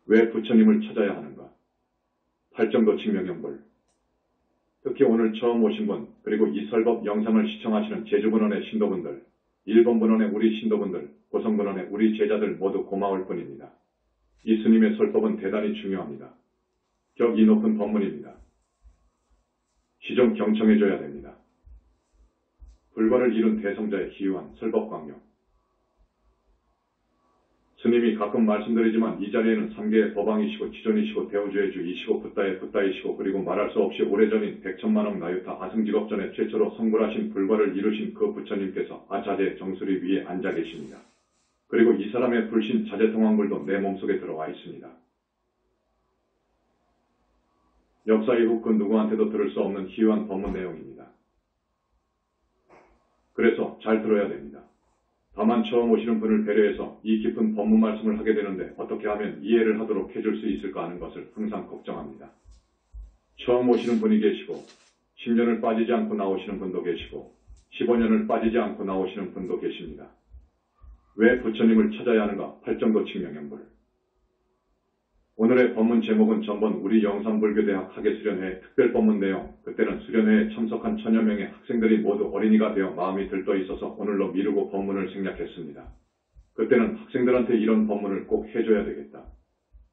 왜 부처님을 찾아야 하는가? 팔정도 칙명연불. 특히 오늘 처음 오신 분, 그리고 이 설법 영상을 시청하시는 제주분원의 신도분들, 일본분원의 우리 신도분들, 고성분원의 우리 제자들 모두 고마울 뿐입니다. 이 스님의 설법은 대단히 중요합니다. 격이 높은 법문입니다. 시종 경청해줘야 됩니다. 불과를 이룬 대성자의 희유한 설법광명. 스님이 가끔 말씀드리지만 이 자리에는 3개의 법왕이시고 지존이시고 대우주의 주이시고 붓다의 붓다이시고 그리고 말할 수 없이 오래전인 백천만억 나유타 아승직업전에 최초로 성불하신 불과를 이루신 그 부처님께서 아자재 정수리 위에 앉아 계십니다. 그리고 이 사람의 불신 자재통황불도 내 몸속에 들어와 있습니다. 역사 이후 그 누구한테도 들을 수 없는 희유한 법문 내용입니다. 그래서 잘 들어야 됩니다. 다만 처음 오시는 분을 배려해서 이 깊은 법문 말씀을 하게 되는데 어떻게 하면 이해를 하도록 해줄 수 있을까 하는 것을 항상 걱정합니다. 처음 오시는 분이 계시고 10년을 빠지지 않고 나오시는 분도 계시고 15년을 빠지지 않고 나오시는 분도 계십니다. 왜 부처님을 찾아야 하는가? 팔정도 칙명연불. 오늘의 법문 제목은 전번 우리 영산불교대학 학예수련회 특별법문 내용, 그때는 수련회에 참석한 1000여 명의 학생들이 모두 어린이가 되어 마음이 들떠 있어서 오늘로 미루고 법문을 생략했습니다. 그때는 학생들한테 이런 법문을 꼭 해줘야 되겠다.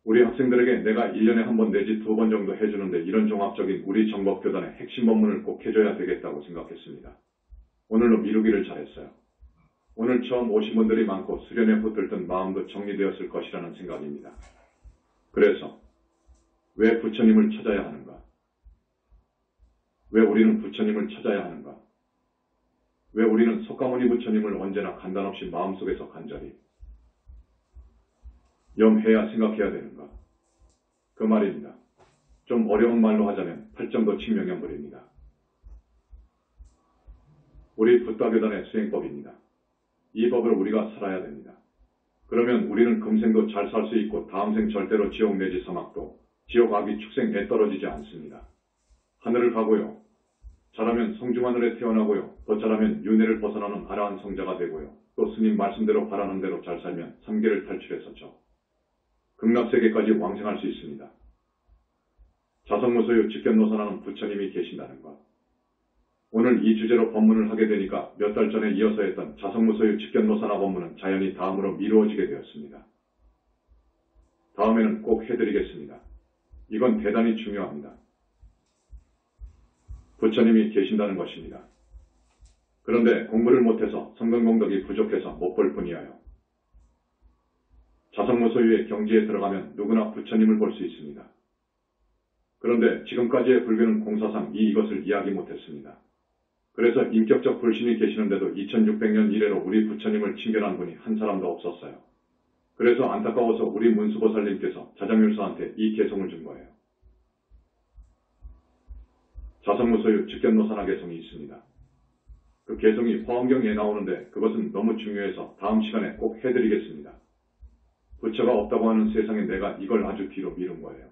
우리 학생들에게 내가 1년에 한 번 내지 2번 정도 해주는데 이런 종합적인 우리 정법교단의 핵심 법문을 꼭 해줘야 되겠다고 생각했습니다. 오늘로 미루기를 잘했어요. 오늘 처음 오신 분들이 많고 수련회 붙들던 마음도 정리되었을 것이라는 생각입니다. 그래서 왜 부처님을 찾아야 하는가? 왜 우리는 부처님을 찾아야 하는가? 왜 우리는 석가모니 부처님을 언제나 간단없이 마음속에서 간절히 염해야 생각해야 되는가? 그 말입니다. 좀 어려운 말로 하자면 팔정도 칙명연불입니다. 우리 붓다교단의 수행법입니다. 이 법을 우리가 살아야 됩니다. 그러면 우리는 금생도 잘 살 수 있고 다음 생 절대로 지옥 내지 사막도, 지옥 악이 축생에 떨어지지 않습니다. 하늘을 가고요. 잘하면 성중하늘에 태어나고요. 더 잘하면 윤회를 벗어나는 아라한 성자가 되고요. 또 스님 말씀대로 바라는 대로 잘 살면 3계를 탈출해서죠. 극락세계까지 왕생할 수 있습니다. 자성무소유 직견노선하는 부처님이 계신다는 것. 오늘 이 주제로 법문을 하게 되니까 몇 달 전에 이어서 했던 자성무소유 직견노선화 법문은 자연히 다음으로 미루어지게 되었습니다. 다음에는 꼭 해드리겠습니다. 이건 대단히 중요합니다. 부처님이 계신다는 것입니다. 그런데 공부를 못해서 성근공덕이 부족해서 못 볼 뿐이에요. 자성무소유의 경지에 들어가면 누구나 부처님을 볼 수 있습니다. 그런데 지금까지의 불교는 공사상 이것을 이야기 못했습니다. 그래서 인격적 불신이 계시는데도 2600년 이래로 우리 부처님을 칭견한 분이 한 사람도 없었어요. 그래서 안타까워서 우리 문수보살님께서 자장율사한테 이 개성을 준 거예요. 자성무소유 직견노선화 개성이 있습니다. 그 개성이 화엄경에 나오는데 그것은 너무 중요해서 다음 시간에 꼭 해드리겠습니다. 부처가 없다고 하는 세상에 내가 이걸 아주 뒤로 미룬 거예요.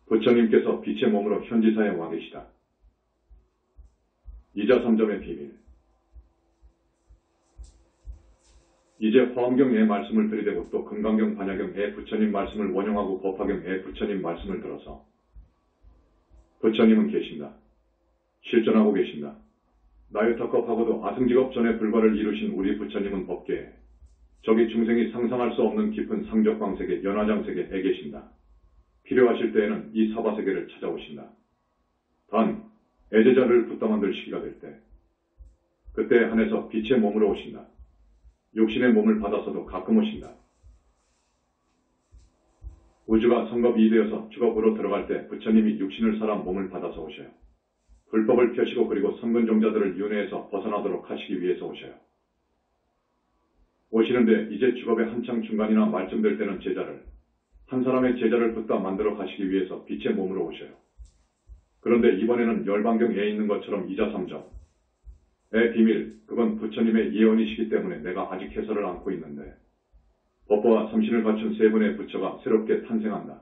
부처님께서 빛의 몸으로 현지사에 와 계시다. 이자삼점의 비밀. 이제 화엄경의 말씀을 들이대고 또 금강경 반야경의 부처님 말씀을 원용하고 법화경의 부처님 말씀을 들어서 부처님은 계신다. 실존하고 계신다. 나유타급하고도 아승직업 전에 불과를 이루신 우리 부처님은 법계에 저기 중생이 상상할 수 없는 깊은 상적광세계 연화장세계에 계신다. 필요하실 때에는 이 사바세계를 찾아오신다. 단 애제자를 붙다 만들 시기가 될 때 그때 한해서 빛의 몸으로 오신다. 육신의 몸을 받아서도 가끔 오신다. 우주가 성겁이 되어서 죽업으로 들어갈 때 부처님이 육신을 살아 몸을 받아서 오셔요. 불법을 펴시고 그리고 성근종자들을 윤회에서 벗어나도록 하시기 위해서 오셔요. 오시는데 이제 죽업의 한창 중간이나 말쯤 될 때는 한 사람의 제자를 붙다 만들어 가시기 위해서 빛의 몸으로 오셔요. 그런데 이번에는 열반경에 있는 것처럼 이자삼점의 비밀, 그건 부처님의 예언이시기 때문에 내가 아직 해설을 안고 있는데 법보와 삼신을 갖춘 세 분의 부처가 새롭게 탄생한다.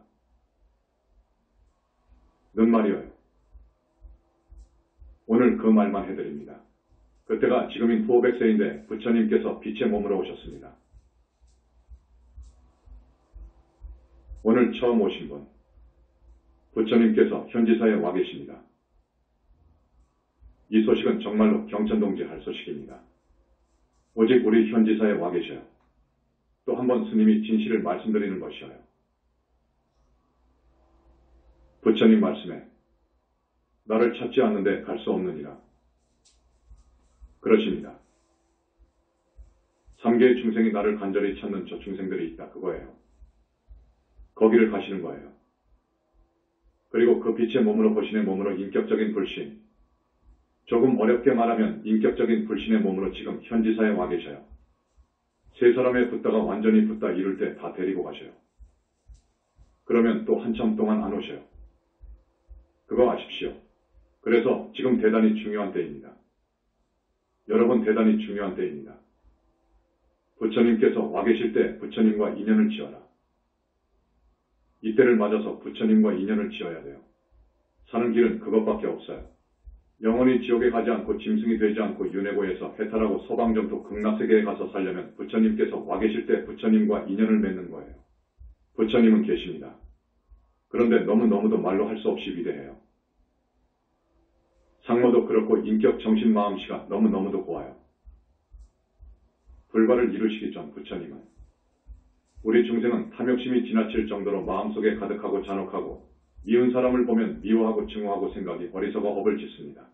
는 말이어요. 오늘 그 말만 해드립니다. 그때가 지금인 900세인데 부처님께서 빛의 몸으로 오셨습니다. 오늘 처음 오신 분, 부처님께서 현지사에 와 계십니다. 이 소식은 정말로 경천동지 할 소식입니다. 오직 우리 현지사에 와 계셔요. 또 한 번 스님이 진실을 말씀드리는 것이어요. 부처님 말씀에 나를 찾지 않는데 갈 수 없느니라. 그러십니다. 3개의 중생이 나를 간절히 찾는 저 중생들이 있다. 그거예요. 거기를 가시는 거예요. 그리고 그 빛의 몸으로 보신의 몸으로 인격적인 불신, 조금 어렵게 말하면 인격적인 불신의 몸으로 지금 현지사에 와 계셔요. 세 사람에 붙다가 완전히 붙다 이룰 때 다 데리고 가셔요. 그러면 또 한참 동안 안 오셔요. 그거 아십시오. 그래서 지금 대단히 중요한 때입니다. 여러분 대단히 중요한 때입니다. 부처님께서 와 계실 때 부처님과 인연을 지어라. 이때를 맞아서 부처님과 인연을 지어야 돼요. 사는 길은 그것밖에 없어요. 영원히 지옥에 가지 않고 짐승이 되지 않고 윤회고에서 해탈하고 서방정토 극락세계에 가서 살려면 부처님께서 와 계실 때 부처님과 인연을 맺는 거예요. 부처님은 계십니다. 그런데 너무너무도 말로 할 수 없이 위대해요. 상모도 그렇고 인격, 정신, 마음씨가 너무너무도 고와요. 불발을 이루시기 전 부처님은 우리 중생은 탐욕심이 지나칠 정도로 마음속에 가득하고 잔혹하고 미운 사람을 보면 미워하고 증오하고 생각이 어리석어 업을 짓습니다.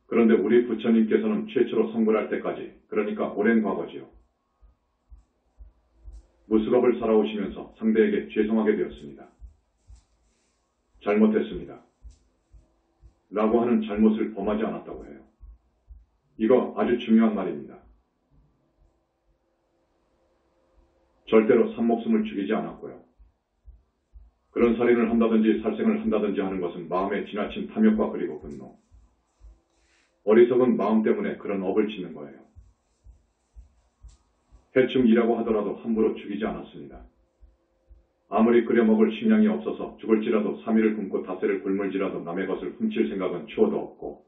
그런데 우리 부처님께서는 최초로 성불할 때까지, 그러니까 오랜 과거지요. 무수겁을 살아오시면서 상대에게 죄송하게 되었습니다. 잘못했습니다. 라고 하는 잘못을 범하지 않았다고 해요. 이거 아주 중요한 말입니다. 절대로 산목숨을 죽이지 않았고요. 그런 살인을 한다든지 살생을 한다든지 하는 것은 마음에 지나친 탐욕과 그리고 분노, 어리석은 마음 때문에 그런 업을 짓는 거예요. 해충이라고 하더라도 함부로 죽이지 않았습니다. 아무리 끓여먹을 식량이 없어서 죽을지라도 3일을 굶고 닷새를 굶을지라도 남의 것을 훔칠 생각은 추호도 없고,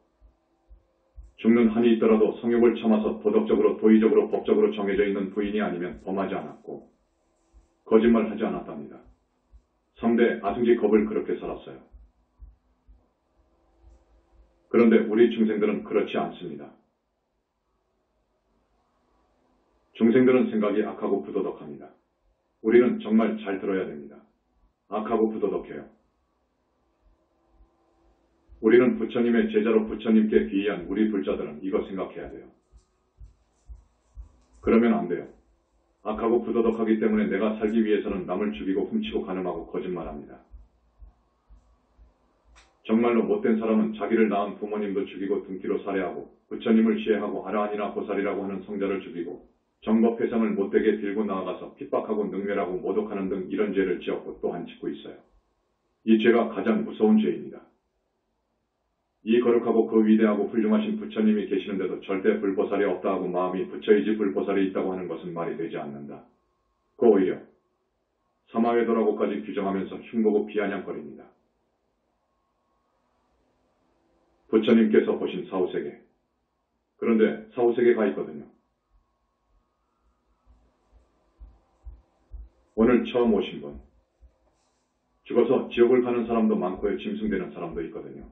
죽는 한이 있더라도 성욕을 참아서 도덕적으로 도의적으로 법적으로 정해져 있는 부인이 아니면 범하지 않았고, 거짓말하지 않았답니다. 3대 아승지 겁을 그렇게 살았어요. 그런데 우리 중생들은 그렇지 않습니다. 중생들은 생각이 악하고 부도덕합니다. 우리는 정말 잘 들어야 됩니다. 악하고 부도덕해요. 우리는 부처님의 제자로 부처님께 귀의한 우리 불자들은 이거 생각해야 돼요. 그러면 안 돼요. 악하고 부도덕하기 때문에 내가 살기 위해서는 남을 죽이고 훔치고 간음하고 거짓말합니다. 정말로 못된 사람은 자기를 낳은 부모님도 죽이고 등기로 살해하고 부처님을 시해하고 아라한이나 보살이라고 하는 성자를 죽이고 정법회상을 못되게 들고 나아가서 핍박하고 능멸하고 모독하는 등 이런 죄를 지었고 또한 짓고 있어요. 이 죄가 가장 무서운 죄입니다. 이 거룩하고 그 위대하고 훌륭하신 부처님이 계시는데도 절대 불보살이 없다 하고 마음이 부처이지 불보살이 있다고 하는 것은 말이 되지 않는다. 그 오히려 사마외도라고까지 규정하면서 흉보고 비아냥거립니다. 부처님께서 보신 사후세계, 그런데 사후세계가 있거든요. 오늘 처음 오신 분, 죽어서 지옥을 가는 사람도 많고요, 짐승되는 사람도 있거든요.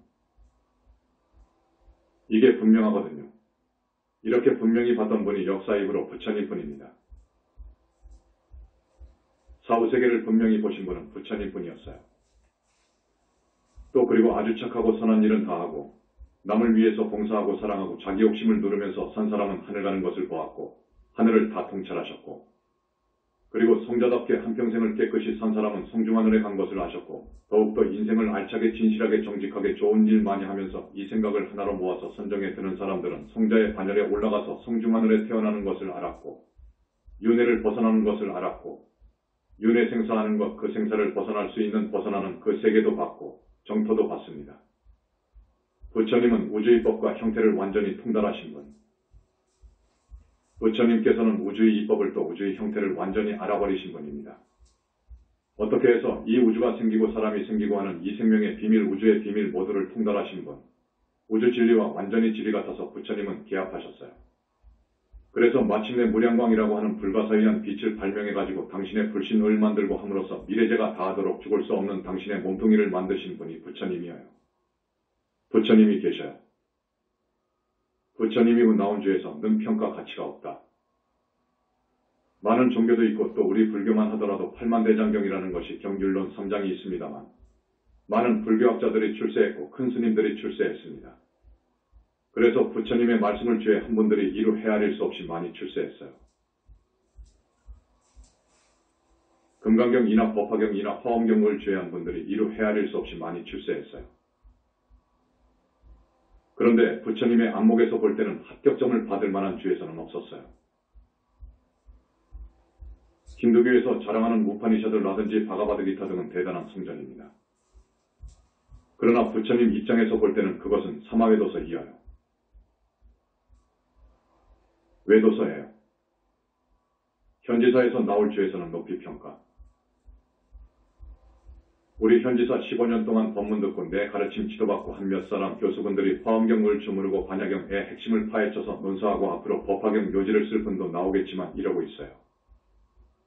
이게 분명하거든요. 이렇게 분명히 봤던 분이 역사이후로 부처님 뿐입니다. 사후세계를 분명히 보신 분은 부처님 뿐이었어요. 또 그리고 아주 착하고 선한 일은 다 하고 남을 위해서 봉사하고 사랑하고 자기 욕심을 누르면서 산 사람은 하늘 가는 것을 보았고 하늘을 다 통찰하셨고, 그리고 성자답게 한평생을 깨끗이 산 사람은 성중하늘에 간 것을 아셨고, 더욱더 인생을 알차게 진실하게 정직하게 좋은 일 많이 하면서 이 생각을 하나로 모아서 선정에 드는 사람들은 성자의 반열에 올라가서 성중하늘에 태어나는 것을 알았고, 윤회를 벗어나는 것을 알았고, 윤회 생사하는 것, 그 생사를 벗어날 수 있는 벗어나는 그 세계도 봤고 정토도 봤습니다. 부처님은 우주의 법과 형태를 완전히 통달하신 분. 부처님께서는 우주의 이법을 또 우주의 형태를 완전히 알아버리신 분입니다. 어떻게 해서 이 우주가 생기고 사람이 생기고 하는 이 생명의 비밀, 우주의 비밀 모두를 통달하신 분. 우주 진리와 완전히 진리 같아서 부처님은 기합하셨어요. 그래서 마침내 무량광이라고 하는 불가사의한 빛을 발명해가지고 당신의 불신을 만들고 함으로써 미래제가 다하도록 죽을 수 없는 당신의 몸뚱이를 만드신 분이 부처님이어요. 부처님이 계셔요. 부처님이 나온 주에서 능 평가 가치가 없다. 많은 종교도 있고 또 우리 불교만 하더라도 팔만대장경이라는 것이 경율론 3장이 있습니다만 많은 불교학자들이 출세했고 큰 스님들이 출세했습니다. 그래서 부처님의 말씀을 주해한 분들이 이루 헤아릴 수 없이 많이 출세했어요. 금강경이나 법화경이나 화엄경을 주해한 분들이 이루 헤아릴 수 없이 많이 출세했어요. 그런데 부처님의 안목에서 볼 때는 합격점을 받을 만한 주에서는 없었어요. 힌두교에서 자랑하는 우파니샤드라든지 바가바드기타 등은 대단한 성전입니다. 그러나 부처님 입장에서 볼 때는 그것은 사마외도서이어요. 외도서예요. 현지사에서 나올 주에서는 높이 평가. 우리 현지사 15년 동안 법문 듣고 내 가르침 지도받고 한 몇 사람 교수분들이 화엄경을 주무르고 반야경의 핵심을 파헤쳐서 논사하고 앞으로 법화경 묘지를 쓸 분도 나오겠지만 이러고 있어요.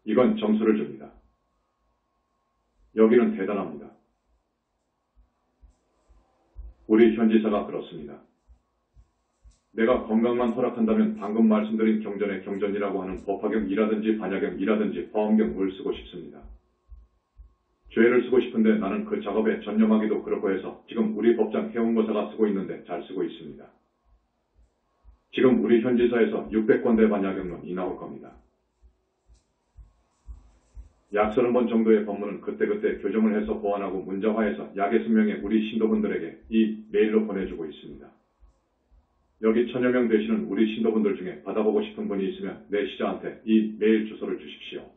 이건 점수를 줍니다. 여기는 대단합니다. 우리 현지사가 그렇습니다. 내가 건강만 허락한다면 방금 말씀드린 경전의 경전이라고 하는 법화경이라든지 반야경이라든지 화엄경을 쓰고 싶습니다. 죄를 쓰고 싶은데 나는 그 작업에 전념하기도 그렇고 해서 지금 우리 법장 해운거사가 쓰고 있는데 잘 쓰고 있습니다. 지금 우리 현지사에서 600권대 반야경론이 나올 겁니다. 약 30번 정도의 법문은 그때그때 교정을 해서 보완하고 문자화해서 약의 순명에 우리 신도분들에게 이 메일로 보내주고 있습니다. 여기 1000여 명 되시는 우리 신도분들 중에 받아보고 싶은 분이 있으면 내 시자한테 이 메일 주소를 주십시오.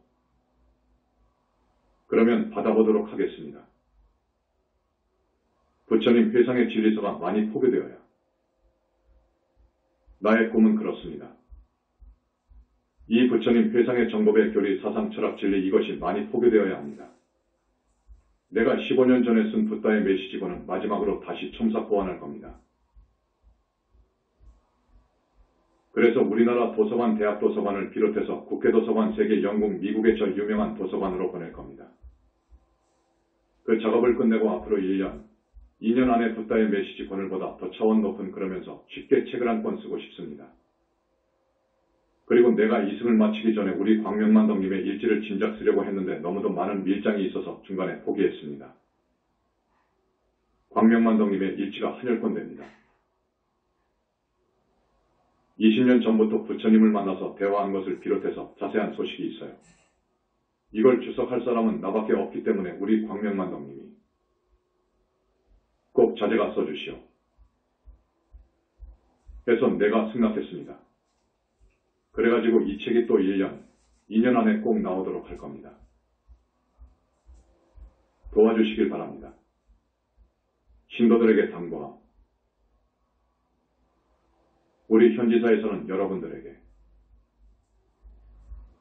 그러면 받아보도록 하겠습니다. 부처님 회상의 진리서가 많이 포교되어야. 나의 꿈은 그렇습니다. 이 부처님 회상의 정법의 교리, 사상, 철학, 진리 이것이 많이 포교되어야 합니다. 내가 15년 전에 쓴 붓다의 메시지고는 마지막으로 다시 첨삭 보완할 겁니다. 그래서 우리나라 도서관, 대학 도서관을 비롯해서 국회도서관, 세계, 영국, 미국의 저 유명한 도서관으로 보낼 겁니다. 그 작업을 끝내고 앞으로 1년, 2년 안에 붓다의 메시지 권을보다 더 차원 높은 그러면서 쉽게 책을 한 권 쓰고 싶습니다. 그리고 내가 이승을 마치기 전에 우리 광명만덕님의 일지를 진작 쓰려고 했는데 너무도 많은 밀장이 있어서 중간에 포기했습니다. 광명만덕님의 일지가 한열 권 됩니다. 20년 전부터 부처님을 만나서 대화한 것을 비롯해서 자세한 소식이 있어요. 이걸 주석할 사람은 나밖에 없기 때문에 우리 광명만덕님이 꼭 자제가 써주시오. 해서 내가 승낙했습니다. 그래가지고 이 책이 또 1년, 2년 안에 꼭 나오도록 할 겁니다. 도와주시길 바랍니다. 신도들에게 당부함. 우리 현지사에서는 여러분들에게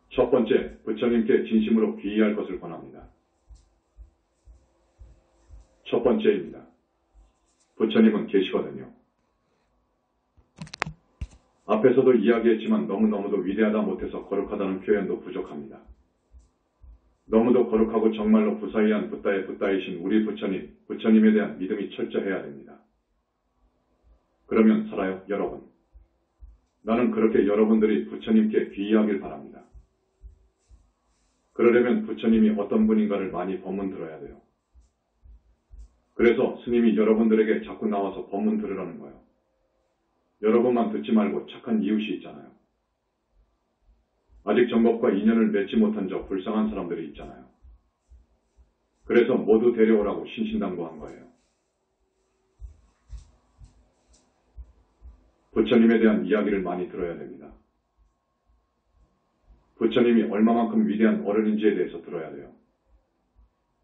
첫 번째, 부처님께 진심으로 귀의할 것을 권합니다. 첫 번째입니다. 부처님은 계시거든요. 앞에서도 이야기했지만 너무너무도 위대하다 못해서 거룩하다는 표현도 부족합니다. 너무도 거룩하고 정말로 부사이한 붓다의 붓다이신 우리 부처님, 부처님에 대한 믿음이 철저해야 됩니다. 그러면 살아요, 여러분. 나는 그렇게 여러분들이 부처님께 귀의하길 바랍니다. 그러려면 부처님이 어떤 분인가를 많이 법문 들어야 돼요. 그래서 스님이 여러분들에게 자꾸 나와서 법문 들으라는 거예요. 여러분만 듣지 말고 착한 이웃이 있잖아요. 아직 정법과 인연을 맺지 못한 저 불쌍한 사람들이 있잖아요. 그래서 모두 데려오라고 신신당부한 거예요. 부처님에 대한 이야기를 많이 들어야 됩니다. 부처님이 얼마만큼 위대한 어른인지에 대해서 들어야 돼요.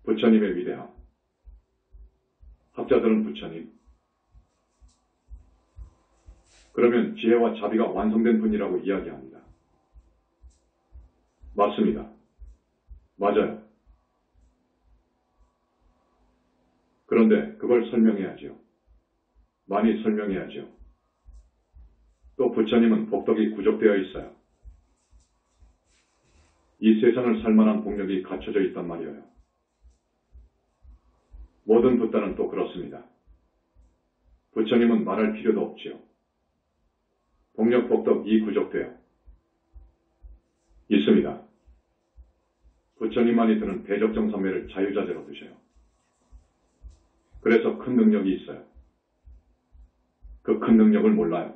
부처님의 위대함. 학자들은 부처님. 그러면 지혜와 자비가 완성된 분이라고 이야기합니다. 맞습니다. 맞아요. 그런데 그걸 설명해야지요. 많이 설명해야지요. 또 부처님은 복덕이 구족되어 있어요. 이 세상을 살만한 복력이 갖춰져 있단 말이에요. 모든 붓다는 또 그렇습니다. 부처님은 말할 필요도 없지요. 복력 복덕 이 구족되어 있습니다. 부처님만이 드는 대적정삼매를 자유자재로 드셔요. 그래서 큰 능력이 있어요. 그 큰 능력을 몰라요.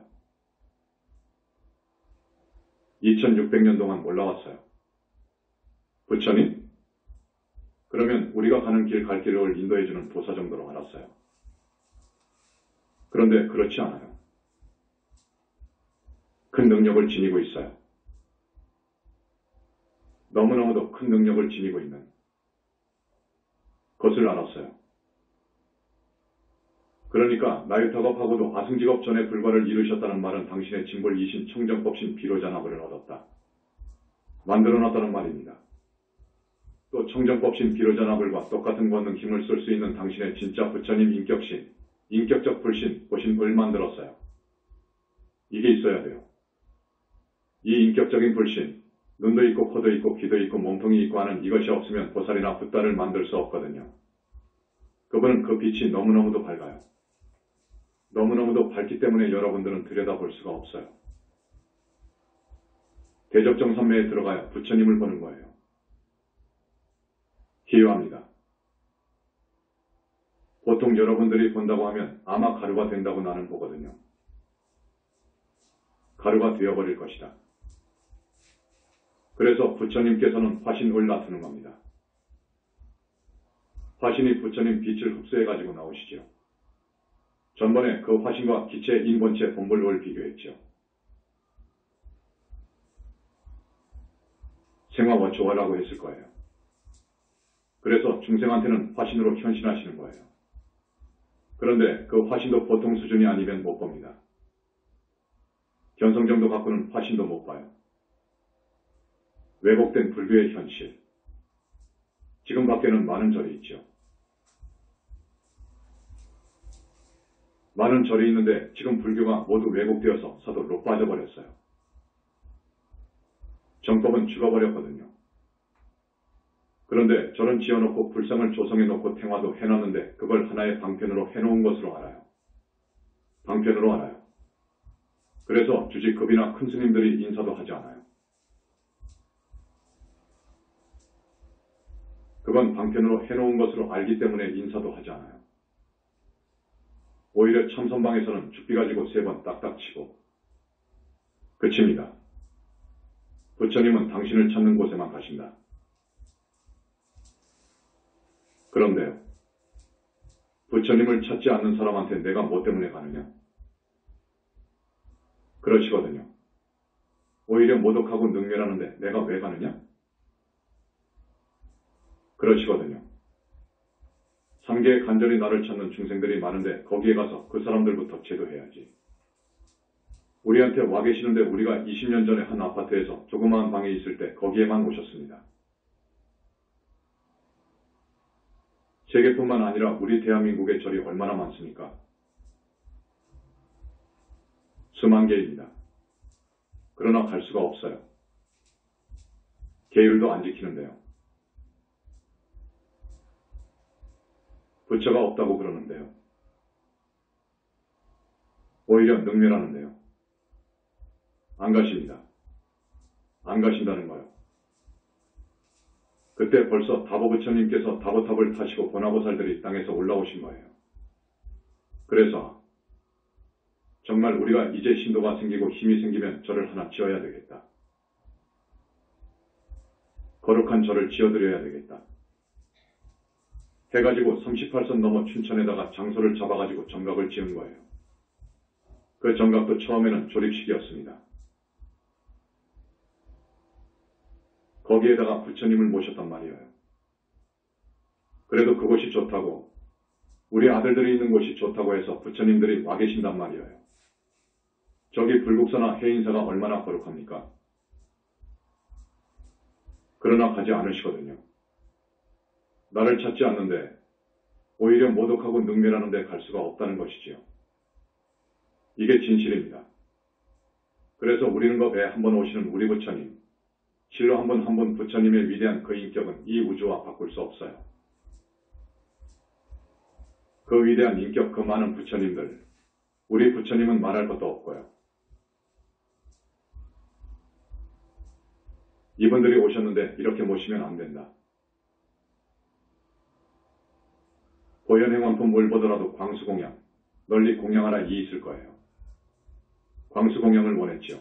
2600년 동안 몰라왔어요. 부처님? 그러면 우리가 가는 길 갈 길을 인도해주는 도사 정도로 알았어요. 그런데 그렇지 않아요. 큰 능력을 지니고 있어요. 너무너무도 큰 능력을 지니고 있는 것을 알았어요. 그러니까 나유타겁하고도 아승직업 전에 불과를 이루셨다는 말은 당신의 징벌이신 청정법신 비로자나불을 얻었다. 만들어놨다는 말입니다. 또 청정법신 비로자나불과 똑같은 권능 힘을 쓸 수 있는 당신의 진짜 부처님 인격신, 인격적 불신, 보신을 만들었어요. 이게 있어야 돼요. 이 인격적인 불신, 눈도 있고 코도 있고 귀도 있고 몸통이 있고 하는 이것이 없으면 보살이나 붓다를 만들 수 없거든요. 그분은 그 빛이 너무너무도 밝아요. 너무너무도 밝기 때문에 여러분들은 들여다볼 수가 없어요. 대적정삼매에 들어가야 부처님을 보는 거예요. 기요합니다. 보통 여러분들이 본다고 하면 아마 가루가 된다고 나는 보거든요. 가루가 되어버릴 것이다. 그래서 부처님께서는 화신을 나타내는 겁니다. 화신이 부처님 빛을 흡수해가지고 나오시죠. 전번에 그 화신과 기체 인본체 본불을 비교했죠. 생화워초화라고 했을 거예요. 그래서 중생한테는 화신으로 현신하시는 거예요. 그런데 그 화신도 보통 수준이 아니면 못 봅니다. 견성 정도 갖고는 화신도 못 봐요. 왜곡된 불교의 현실. 지금 밖에는 많은 절이 있죠. 많은 절이 있는데 지금 불교가 모두 왜곡되어서 서도로 빠져버렸어요. 정법은 죽어버렸거든요. 그런데 절은 지어놓고 불상을 조성해놓고 탱화도 해놨는데 그걸 하나의 방편으로 해놓은 것으로 알아요. 방편으로 알아요. 그래서 주직급이나 큰 스님들이 인사도 하지 않아요. 그건 방편으로 해놓은 것으로 알기 때문에 인사도 하지 않아요. 오히려 참선방에서는 죽비 가지고 3번 딱딱 치고 그칩니다. 부처님은 당신을 찾는 곳에만 가신다. 그런데요. 부처님을 찾지 않는 사람한테 내가 뭐 때문에 가느냐? 그러시거든요. 오히려 모독하고 능멸하는데 내가 왜 가느냐? 그러시거든요. 상계에 간절히 나를 찾는 중생들이 많은데 거기에 가서 그 사람들부터 제도해야지. 우리한테 와 계시는데 우리가 20년 전에 한 아파트에서 조그마한 방에 있을 때 거기에만 오셨습니다. 세계뿐만 아니라 우리 대한민국의 절이 얼마나 많습니까? 수만 개입니다. 그러나 갈 수가 없어요. 계율도 안 지키는데요. 부처가 없다고 그러는데요. 오히려 능멸하는데요. 안 가십니다. 안 가신다는 거요. 그때 벌써 다보부처님께서 다보탑을 타시고 보나보살들이 땅에서 올라오신 거예요. 그래서 정말 우리가 이제 신도가 생기고 힘이 생기면 절을 하나 지어야 되겠다. 거룩한 절을 지어드려야 되겠다. 해가지고 38선 넘어 춘천에다가 장소를 잡아가지고 정각을 지은 거예요. 그 정각도 처음에는 조립식이었습니다. 거기에다가 부처님을 모셨단 말이에요. 그래도 그곳이 좋다고, 우리 아들들이 있는 곳이 좋다고 해서 부처님들이 와 계신단 말이에요. 저기 불국사나 해인사가 얼마나 거룩합니까? 그러나 가지 않으시거든요. 나를 찾지 않는데 오히려 모독하고 능멸하는 데 갈 수가 없다는 것이지요. 이게 진실입니다. 그래서 우리는 법에 한번 오시는 우리 부처님, 실로 한 분 한 분 부처님의 위대한 그 인격은 이 우주와 바꿀 수 없어요. 그 위대한 인격, 그 많은 부처님들, 우리 부처님은 말할 것도 없고요. 이분들이 오셨는데 이렇게 모시면 안 된다. 보현행원품 뭘 보더라도 광수공양, 널리 공양하라 이 있을 거예요. 광수공양을 원했지요.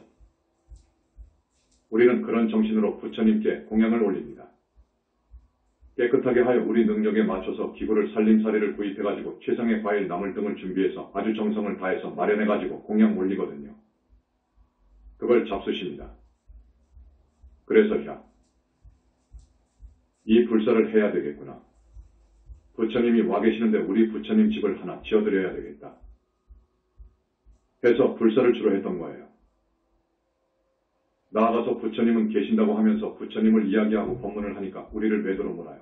우리는 그런 정신으로 부처님께 공양을 올립니다. 깨끗하게 하여 우리 능력에 맞춰서 기구를 살림살이를 구입해가지고 최상의 과일 나물 등을 준비해서 아주 정성을 다해서 마련해가지고 공양 올리거든요. 그걸 잡수십니다. 그래서 야, 이 불사를 해야 되겠구나. 부처님이 와 계시는데 우리 부처님 집을 하나 지어드려야 되겠다. 해서 불사를 주로 했던 거예요. 나아가서 부처님은 계신다고 하면서 부처님을 이야기하고 법문을 하니까 우리를 외도로 몰아요.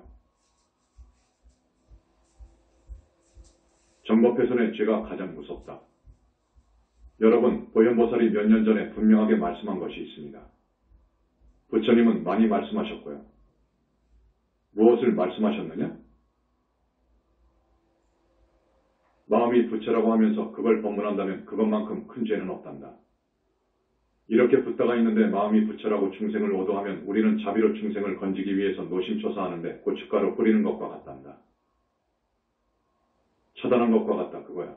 정법훼손의 죄가 가장 무섭다. 여러분, 보현보살이 몇 년 전에 분명하게 말씀한 것이 있습니다. 부처님은 많이 말씀하셨고요. 무엇을 말씀하셨느냐? 마음이 부처라고 하면서 그걸 법문한다면 그것만큼 큰 죄는 없단다. 이렇게 붙다가 있는데 마음이 부처라고 중생을 오도하면 우리는 자비로 중생을 건지기 위해서 노심초사하는데 고춧가루 뿌리는 것과 같단다. 처단한 것과 같다 그거야.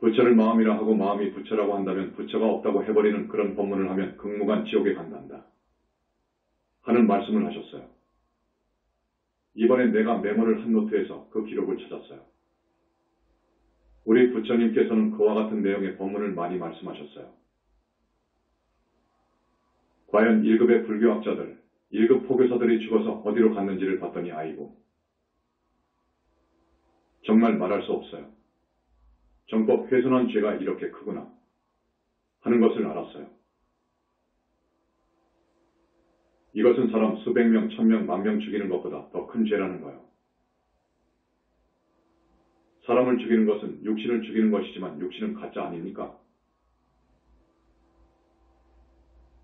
부처를 마음이라 하고 마음이 부처라고 한다면 부처가 없다고 해버리는 그런 법문을 하면 극무간 지옥에 간단다. 하는 말씀을 하셨어요. 이번에 내가 메모를 한 노트에서 그 기록을 찾았어요. 우리 부처님께서는 그와 같은 내용의 법문을 많이 말씀하셨어요. 과연 1급의 불교학자들, 1급 포교사들이 죽어서 어디로 갔는지를 봤더니 아이고. 정말 말할 수 없어요. 정법 훼손한 죄가 이렇게 크구나 하는 것을 알았어요. 이것은 사람 수백 명, 천명, 만명 죽이는 것보다 더 큰 죄라는 거예요. 사람을 죽이는 것은 육신을 죽이는 것이지만 육신은 가짜 아닙니까?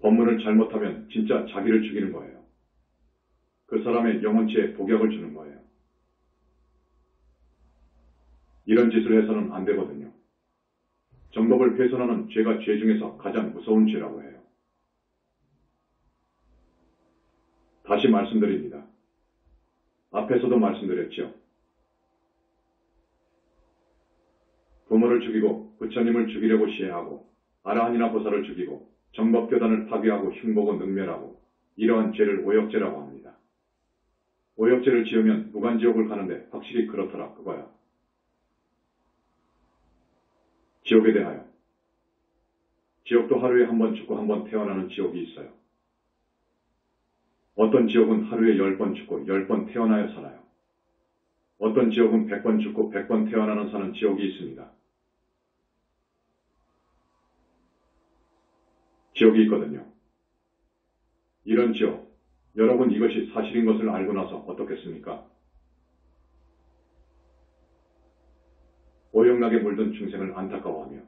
법문을 잘못하면 진짜 자기를 죽이는 거예요. 그 사람의 영혼체에 복약을 주는 거예요. 이런 짓을 해서는 안 되거든요. 정법을 훼손하는 죄가 죄 중에서 가장 무서운 죄라고 해요. 다시 말씀드립니다. 앞에서도 말씀드렸죠. 부모를 죽이고 부처님을 죽이려고 시해하고 아라한이나 보살을 죽이고 정법교단을 파괴하고 흉보고 능멸하고 이러한 죄를 오역죄라고 합니다. 오역죄를 지으면 무간지옥을 가는데 확실히 그렇더라 그거야. 지옥에 대하여 지옥도 하루에 한 번 죽고 한 번 태어나는 지옥이 있어요. 어떤 지옥은 하루에 10번 죽고 10번 태어나야 살아요. 어떤 지옥은 100번 죽고 100번 태어나는 사는 지옥이 있습니다. 지옥이 있거든요. 이런 지옥, 여러분 이것이 사실인 것을 알고 나서 어떻겠습니까? 오용락에 물든 중생을 안타까워하며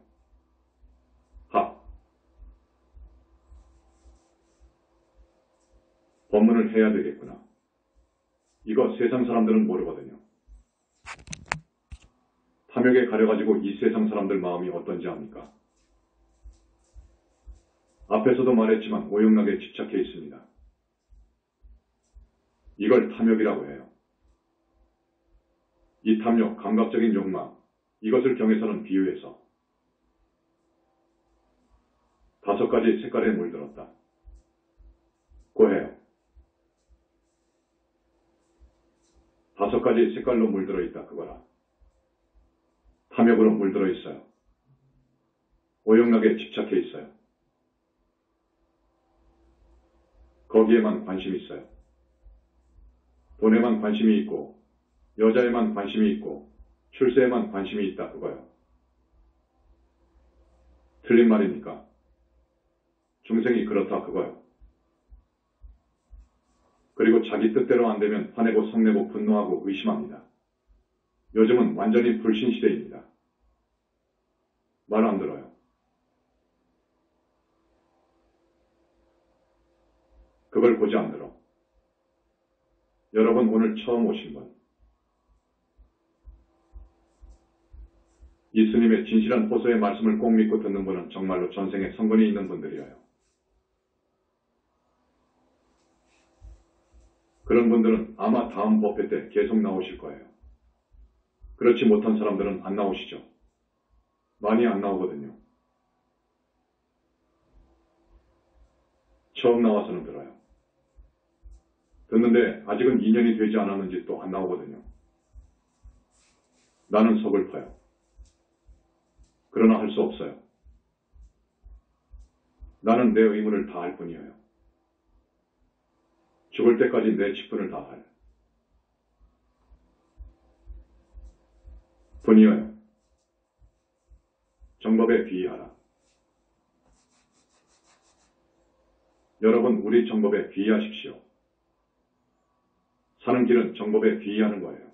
법문을 해야 되겠구나. 이거 세상 사람들은 모르거든요. 탐욕에 가려가지고 이 세상 사람들 마음이 어떤지 압니까? 앞에서도 말했지만 오용락에 집착해 있습니다. 이걸 탐욕이라고 해요. 이 탐욕, 감각적인 욕망, 이것을 경에서는 비유해서 5가지 색깔에 물들었다. 고해요. 5가지 색깔로 물들어 있다 그거라. 탐욕으로 물들어 있어요. 오용락에 집착해 있어요. 거기에만 관심이 있어요. 돈에만 관심이 있고 여자에만 관심이 있고 출세에만 관심이 있다 그거요. 틀린 말입니까? 중생이 그렇다 그거요. 그리고 자기 뜻대로 안 되면 화내고 성내고 분노하고 의심합니다. 요즘은 완전히 불신 시대입니다. 말 안 들어요. 벽을 고지 않들어. 여러분 오늘 처음 오신 분, 예수님의 진실한 호소의 말씀을 꼭 믿고 듣는 분은 정말로 전생에 성근이 있는 분들이에요. 그런 분들은 아마 다음 법회 때 계속 나오실 거예요. 그렇지 못한 사람들은 안 나오시죠. 많이 안 나오거든요. 처음 나와서는 들어요. 듣는데 아직은 2년이 되지 않았는지 또 안 나오거든요. 나는 서글퍼요. 그러나 할 수 없어요. 나는 내 의무를 다할 뿐이에요. 죽을 때까지 내 직분을 다할 뿐이에요. 정법에 귀의하라. 여러분 우리 정법에 귀의하십시오. 사는 길은 정법에 귀의하는 거예요.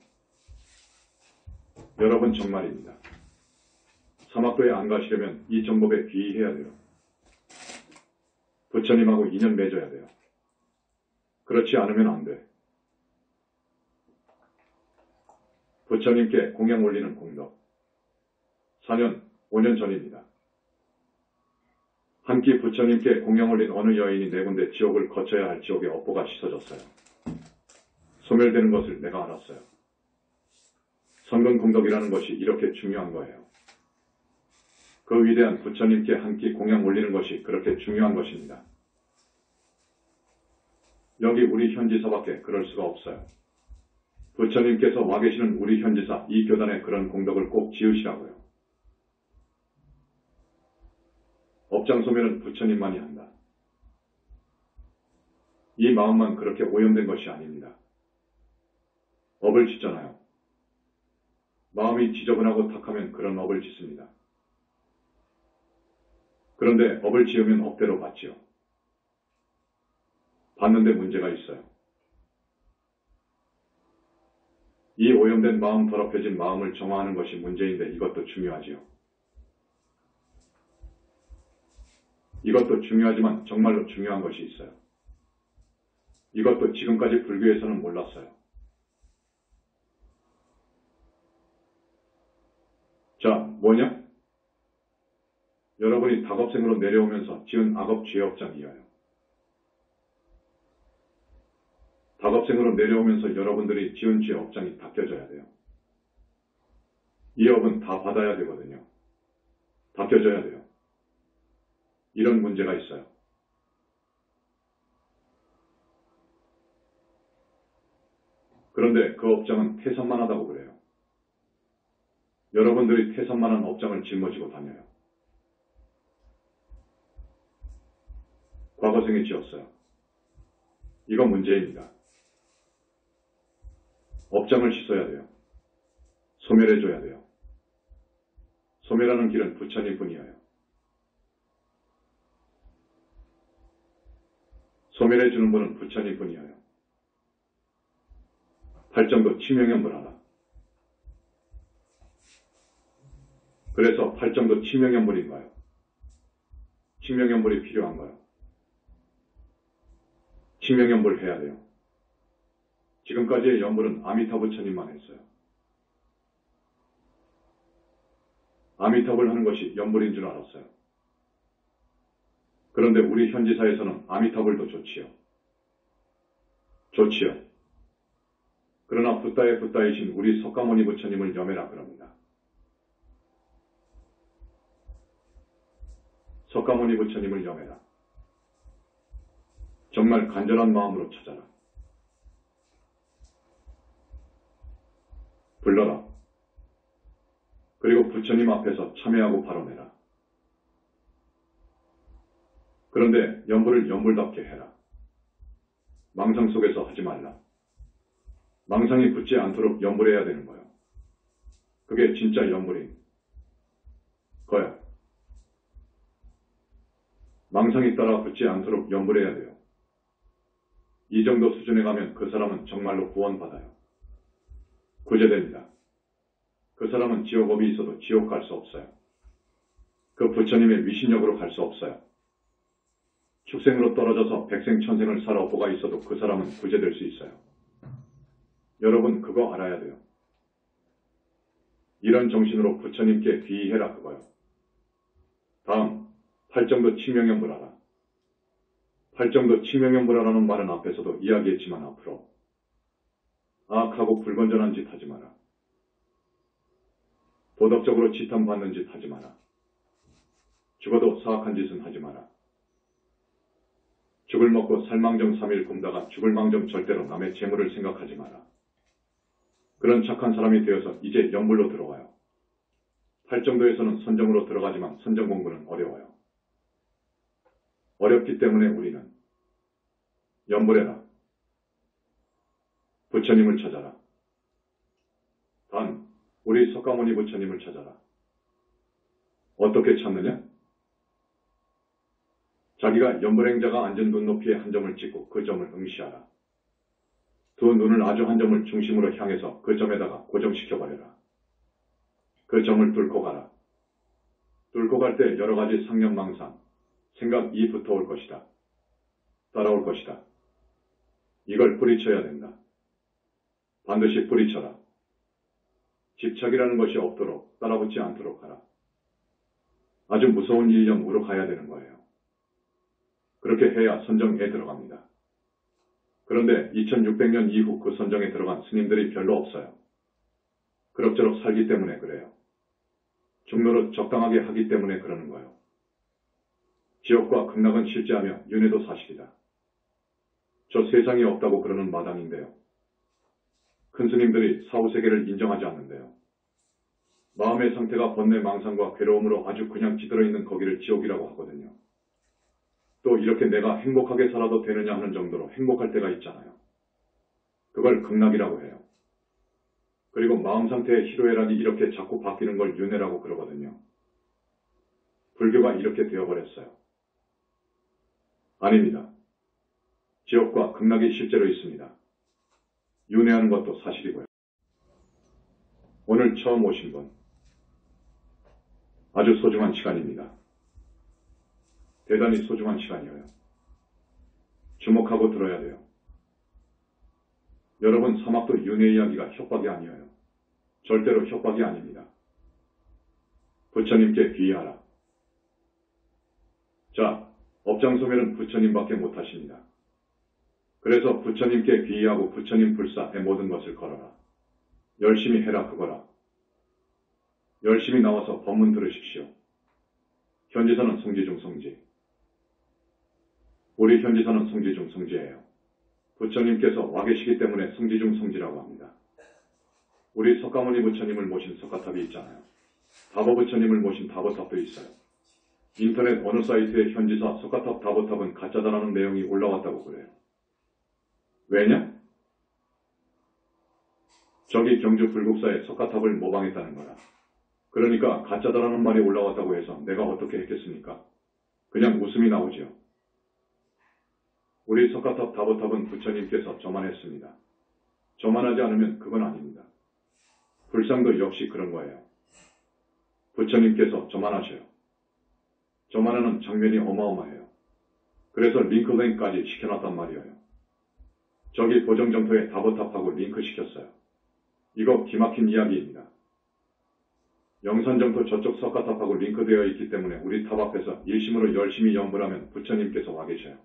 여러분 정말입니다. 사막도에 안 가시려면 이 정법에 귀의해야 돼요. 부처님하고 인연 맺어야 돼요. 그렇지 않으면 안 돼. 부처님께 공양 올리는 공덕. 4년, 5년 전입니다. 한 끼 부처님께 공양 올린 어느 여인이 네 군데 지옥을 거쳐야 할 지옥의 업보가 씻어졌어요. 소멸되는 것을 내가 알았어요. 선근 공덕이라는 것이 이렇게 중요한 거예요. 그 위대한 부처님께 한 끼 공양 올리는 것이 그렇게 중요한 것입니다. 여기 우리 현지사밖에 그럴 수가 없어요. 부처님께서 와 계시는 우리 현지사 이 교단에 그런 공덕을 꼭 지으시라고요. 업장 소멸은 부처님만이 한다. 이 마음만 그렇게 오염된 것이 아닙니다. 업을 짓잖아요. 마음이 지저분하고 탁하면 그런 업을 짓습니다. 그런데 업을 지으면 업대로 받지요. 받는데 문제가 있어요. 이 오염된 마음, 더럽혀진 마음을 정화하는 것이 문제인데 이것도 중요하지요. 이것도 중요하지만 정말로 중요한 것이 있어요. 이것도 지금까지 불교에서는 몰랐어요. 자, 뭐냐? 여러분이 닭업생으로 내려오면서 지은 악업 죄업장이에요. 닭업생으로 내려오면서 여러분들이 지은 죄업장이 닦여져야 돼요. 이 업은 다 받아야 되거든요. 닦여져야 돼요. 이런 문제가 있어요. 그런데 그 업장은 태산만 하다고 그래요. 여러분들이 태산만한 업장을 짊어지고 다녀요. 과거생에 지었어요. 이건 문제입니다. 업장을 씻어야 돼요. 소멸해줘야 돼요. 소멸하는 길은 부처님 뿐이에요. 소멸해주는 분은 부처님 뿐이에요. 팔정도 치명연불하라. 그래서 팔정도 치명연불인가요? 치명연불이 필요한가요? 치명연불 해야 돼요. 지금까지의 연불은 아미타 부처님만 했어요. 아미타불 하는 것이 연불인 줄 알았어요. 그런데 우리 현지사에서는 아미타불도 좋지요. 좋지요. 그러나 붓다의 붓다이신 우리 석가모니 부처님을 염해라 그럽니다. 석가모니 부처님을 염해라. 정말 간절한 마음으로 찾아라. 불러라. 그리고 부처님 앞에서 참회하고 발언해라. 그런데 연불을 연불답게 해라. 망상 속에서 하지 말라. 망상이 붙지 않도록 연불해야 되는 거예요. 그게 진짜 연불인 거야. 망상이 따라 붙지 않도록 연불해야 돼요. 이 정도 수준에 가면 그 사람은 정말로 구원받아요. 구제됩니다. 그 사람은 지옥업이 있어도 지옥 갈 수 없어요. 그 부처님의 위신력으로 갈 수 없어요. 축생으로 떨어져서 백생천생을 살아 보가 있어도 그 사람은 구제될 수 있어요. 여러분 그거 알아야 돼요. 이런 정신으로 부처님께 귀의해라 그거요. 다음, 팔정도 칭명연불하라. 팔정도 칭명연불하라는 말은 앞에서도 이야기했지만 앞으로 악하고 불건전한 짓 하지 마라. 도덕적으로 지탄받는 짓 하지 마라. 죽어도 사악한 짓은 하지 마라. 죽을 먹고 살망정 3일 굶다가 죽을 망정 절대로 남의 재물을 생각하지 마라. 그런 착한 사람이 되어서 이제 연불로 들어와요. 팔정도에서는 선정으로 들어가지만 선정 공부는 어려워요. 어렵기 때문에 우리는 연불해라. 부처님을 찾아라. 단, 우리 석가모니 부처님을 찾아라. 어떻게 찾느냐? 자기가 연불행자가 앉은 눈높이에 한 점을 찍고 그 점을 응시하라. 두 눈을 아주 한 점을 중심으로 향해서 그 점에다가 고정시켜버려라. 그 점을 뚫고 가라. 뚫고 갈 때 여러 가지 상념망상, 생각이 붙어올 것이다. 따라올 것이다. 이걸 뿌리쳐야 된다. 반드시 뿌리쳐라. 집착이라는 것이 없도록 따라붙지 않도록 하라. 아주 무서운 일념으로 가야 되는 거예요. 그렇게 해야 선정에 들어갑니다. 그런데 2600년 이후 그 선정에 들어간 스님들이 별로 없어요. 그럭저럭 살기 때문에 그래요. 중노릇 적당하게 하기 때문에 그러는 거예요. 지옥과 극락은 실제하며 윤회도 사실이다. 저 세상이 없다고 그러는 마당인데요. 큰 스님들이 사후세계를 인정하지 않는데요. 마음의 상태가 번뇌 망상과 괴로움으로 아주 그냥 찌들어 있는 거기를 지옥이라고 하거든요. 또 이렇게 내가 행복하게 살아도 되느냐 하는 정도로 행복할 때가 있잖아요. 그걸 극락이라고 해요. 그리고 마음 상태의 희로애락이 이렇게 자꾸 바뀌는 걸 윤회라고 그러거든요. 불교가 이렇게 되어버렸어요. 아닙니다. 지옥과 극락이 실제로 있습니다. 윤회하는 것도 사실이고요. 오늘 처음 오신 분, 아주 소중한 시간입니다. 대단히 소중한 시간이에요. 주목하고 들어야 돼요. 여러분 사막도 윤회 이야기가 협박이 아니에요. 절대로 협박이 아닙니다. 부처님께 귀의하라. 자, 업장소멸은 부처님밖에 못하십니다. 그래서 부처님께 귀의하고 부처님 불사의 모든 것을 걸어라. 열심히 해라 그거라. 열심히 나와서 법문 들으십시오. 현지사는 성지 중 성지. 우리 현지사는 성지 중 성지예요. 부처님께서 와 계시기 때문에 성지 중 성지라고 합니다. 우리 석가모니 부처님을 모신 석가탑이 있잖아요. 다보 부처님을 모신 다보탑도 있어요. 인터넷 어느 사이트에 현지사 석가탑 다보탑은 가짜다라는 내용이 올라왔다고 그래요. 왜냐? 저기 경주 불국사의 석가탑을 모방했다는 거라. 그러니까 가짜다라는 말이 올라왔다고 해서 내가 어떻게 했겠습니까? 그냥 웃음이 나오지요. 우리 석가탑 다보탑은 부처님께서 저만했습니다. 저만하지 않으면 그건 아닙니다. 불상도 역시 그런 거예요. 부처님께서 저만하셔요. 저만하는 장면이 어마어마해요. 그래서 링크랭까지 시켜놨단 말이에요. 저기 보정점토에 다보탑하고 링크 시켰어요. 이거 기막힌 이야기입니다. 영산점토 저쪽 석가탑하고 링크되어 있기 때문에 우리 탑 앞에서 일심으로 열심히 연불하면 부처님께서 와 계셔요.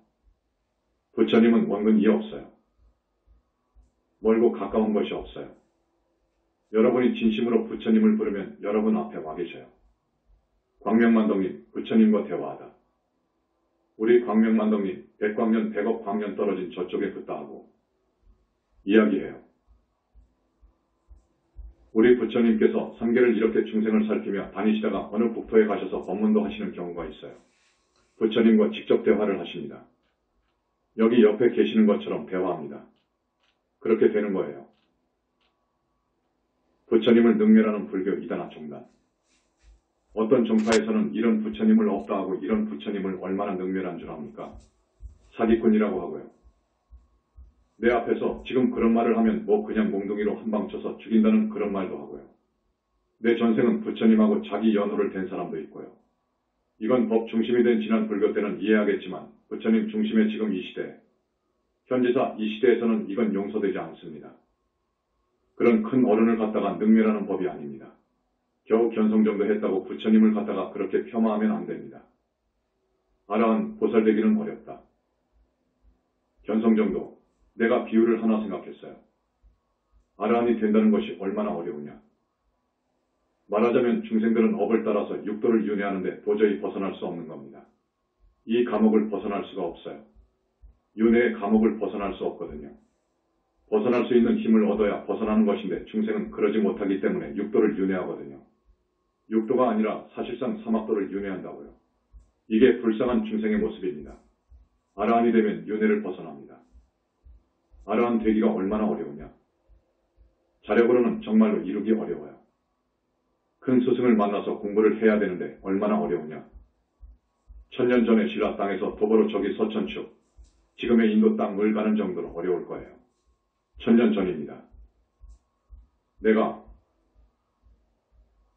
부처님은 원근이 없어요. 멀고 가까운 것이 없어요. 여러분이 진심으로 부처님을 부르면 여러분 앞에 와 계셔요. 광명만덕님, 부처님과 대화하다. 우리 광명만덕님, 100광년, 100억 광년 떨어진 저쪽에 붙다 하고 이야기해요. 우리 부처님께서 삼계를 이렇게 중생을 살피며 다니시다가 어느 국토에 가셔서 법문도 하시는 경우가 있어요. 부처님과 직접 대화를 하십니다. 여기 옆에 계시는 것처럼 대화합니다. 그렇게 되는 거예요. 부처님을 능멸하는 불교 이단아 종단. 어떤 종파에서는 이런 부처님을 없다 하고 이런 부처님을 얼마나 능멸한 줄 압니까? 사기꾼이라고 하고요. 내 앞에서 지금 그런 말을 하면 뭐 그냥 몽둥이로 한방 쳐서 죽인다는 그런 말도 하고요. 내 전생은 부처님하고 자기 연호를 댄 사람도 있고요. 이건 법 중심이 된 지난 불교 때는 이해하겠지만 부처님 중심의 지금 이 시대, 현지사 이 시대에서는 이건 용서되지 않습니다. 그런 큰 어른을 갖다가 능멸하는 법이 아닙니다. 겨우 견성 정도 했다고 부처님을 갖다가 그렇게 폄하하면 안 됩니다. 아라한 보살되기는 어렵다. 견성 정도, 내가 비유를 하나 생각했어요. 아라한이 된다는 것이 얼마나 어려우냐. 말하자면 중생들은 업을 따라서 육도를 윤회하는데 도저히 벗어날 수 없는 겁니다. 이 감옥을 벗어날 수가 없어요. 윤회의 감옥을 벗어날 수 없거든요. 벗어날 수 있는 힘을 얻어야 벗어나는 것인데 중생은 그러지 못하기 때문에 육도를 윤회하거든요. 육도가 아니라 사실상 사막도를 윤회한다고요. 이게 불쌍한 중생의 모습입니다. 아라한이 되면 윤회를 벗어납니다. 아라한 되기가 얼마나 어려우냐. 자력으로는 정말로 이루기 어려워요. 큰 스승을 만나서 공부를 해야 되는데 얼마나 어려우냐. 1000년 전에 신라 땅에서 도보로 저기 서천축, 지금의 인도 땅을 가는 정도로 어려울 거예요. 1000년 전입니다. 내가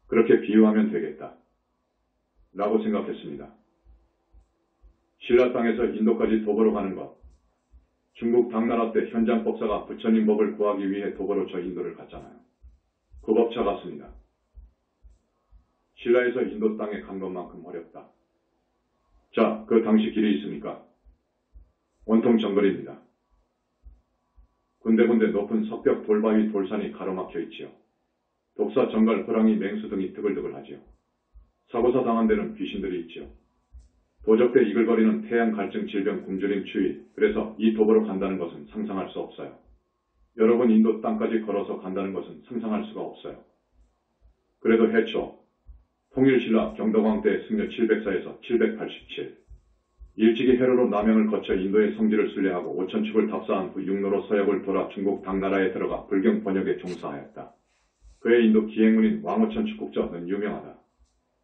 그렇게 비유하면 되겠다. 라고 생각했습니다. 신라 땅에서 인도까지 도보로 가는 것. 중국 당나라 때 현장 법사가 부처님 법을 구하기 위해 도보로 저 인도를 갔잖아요. 그 법차 같습니다. 신라에서 인도 땅에 간 것만큼 어렵다. 자, 그 당시 길이 있습니까? 온통 정글입니다. 군데군데 높은 석벽 돌바위 돌산이 가로막혀 있지요. 독사, 정갈, 호랑이, 맹수 등이 뜨글뜨글하지요. 사고사 당한 데는 귀신들이 있지요. 도적대 이글거리는 태양, 갈증, 질병, 굶주림, 추위. 그래서 이 도보로 간다는 것은 상상할 수 없어요. 여러분 인도 땅까지 걸어서 간다는 것은 상상할 수가 없어요. 그래도 해초, 통일신라 경덕왕 때 승려 704에서 787. 일찍이 해로로 남양을 거쳐 인도의 성지를 순례하고 5000축을 답사한 후 육로로 서역을 돌아 중국 당나라에 들어가 불경 번역에 종사하였다. 그의 인도 기행문인 왕오천 축국자는 유명하다.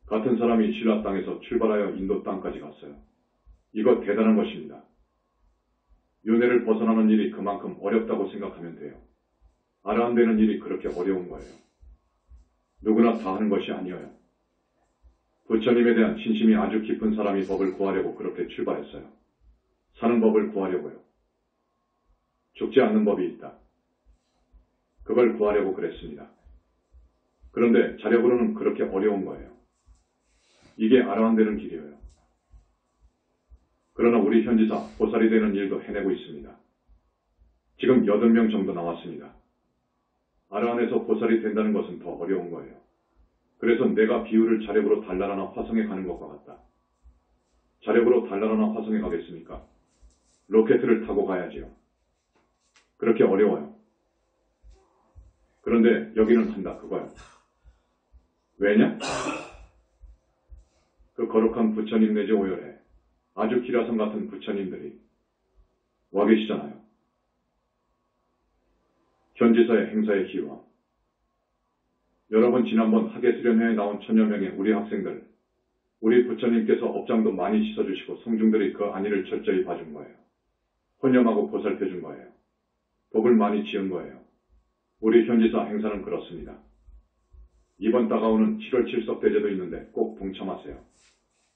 같은 사람이 신라 땅에서 출발하여 인도 땅까지 갔어요. 이거 대단한 것입니다. 윤회를 벗어나는 일이 그만큼 어렵다고 생각하면 돼요. 아라한 되는 일이 그렇게 어려운 거예요. 누구나 다 하는 것이 아니어요. 부처님에 대한 신심이 아주 깊은 사람이 법을 구하려고 그렇게 출발했어요. 사는 법을 구하려고요. 죽지 않는 법이 있다. 그걸 구하려고 그랬습니다. 그런데 자력으로는 그렇게 어려운 거예요. 이게 아라한 되는 길이에요. 그러나 우리 현지사 보살이 되는 일도 해내고 있습니다. 지금 8명 정도 나왔습니다. 아라한에서 보살이 된다는 것은 더 어려운 거예요. 그래서 내가 비유를 자력으로 달나라나 화성에 가는 것과 같다. 자력으로 달나라나 화성에 가겠습니까? 로켓을 타고 가야지요. 그렇게 어려워요. 그런데 여기는 한다 그거요. 왜냐? 그 거룩한 부처님 내지 오열에 아주 기라성 같은 부처님들이 와 계시잖아요. 현지사의 행사의 기원. 여러분 지난번 학예 수련회에 나온 1000여 명의 우리 학생들, 우리 부처님께서 업장도 많이 씻어주시고 성중들이 그 안위를 철저히 봐준 거예요. 혼념하고 보살펴준 거예요. 복을 많이 지은 거예요. 우리 현지사 행사는 그렇습니다. 이번 다가오는 7월 칠석대제도 있는데 꼭 동참하세요.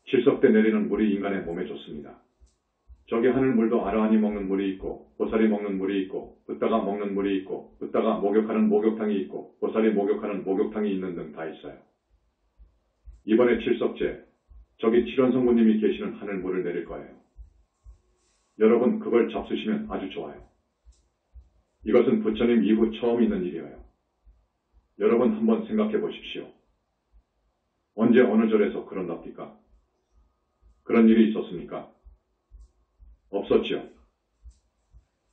칠석대 내리는 물이 인간의 몸에 좋습니다. 저기 하늘물도 아라한이 먹는 물이 있고 보살이 먹는 물이 있고 붓다가 먹는 물이 있고 붓다가 목욕하는 목욕탕이 있고 보살이 목욕하는 목욕탕이 있는 등 다 있어요. 이번에 칠석제, 저기 칠원성부님이 계시는 하늘물을 내릴 거예요. 여러분 그걸 잡수시면 아주 좋아요. 이것은 부처님 이후 처음 있는 일이에요. 여러분 한번 생각해 보십시오. 언제 어느 절에서 그런답니까? 그런 일이 있었습니까? 없었지요.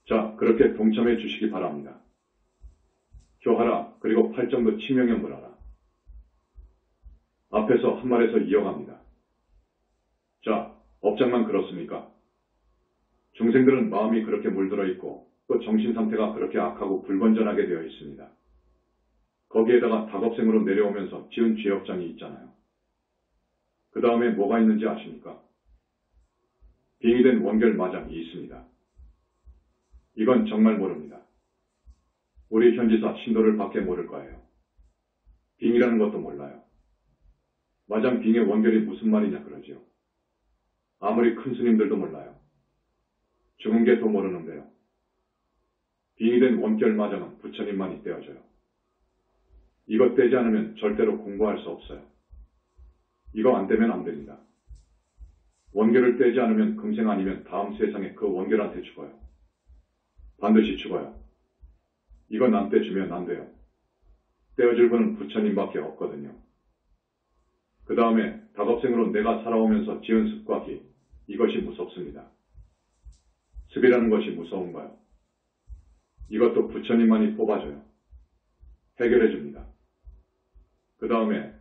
자, 그렇게 동참해 주시기 바랍니다. 교하라, 그리고 팔정도 치명연불하라. 앞에서 한 말에서 이어갑니다. 자, 업장만 그렇습니까? 중생들은 마음이 그렇게 물들어 있고 또 정신 상태가 그렇게 악하고 불건전하게 되어 있습니다. 거기에다가 다급생으로 내려오면서 지은 죄업장이 있잖아요. 그 다음에 뭐가 있는지 아십니까? 빙의된 원결 마장이 있습니다. 이건 정말 모릅니다. 우리 현지사 신도를 밖에 모를 거예요. 빙이라는 것도 몰라요. 마장 빙의 원결이 무슨 말이냐 그러지요. 아무리 큰 스님들도 몰라요. 죽은 게 더 모르는데요. 빙의된 원결 마저는 부처님만이 떼어줘요. 이것 떼지 않으면 절대로 공부할 수 없어요. 이거 안 떼면 안 됩니다. 원결을 떼지 않으면 금생 아니면 다음 세상에 그 원결한테 죽어요. 반드시 죽어요. 이거 남 떼주면 안 돼요. 떼어줄 분은 부처님밖에 없거든요. 그 다음에 다급생으로 내가 살아오면서 지은 습과 기, 이것이 무섭습니다. 습이라는 것이 무서운가요? 이것도 부처님만이 뽑아줘요. 해결해 줍니다. 그 다음에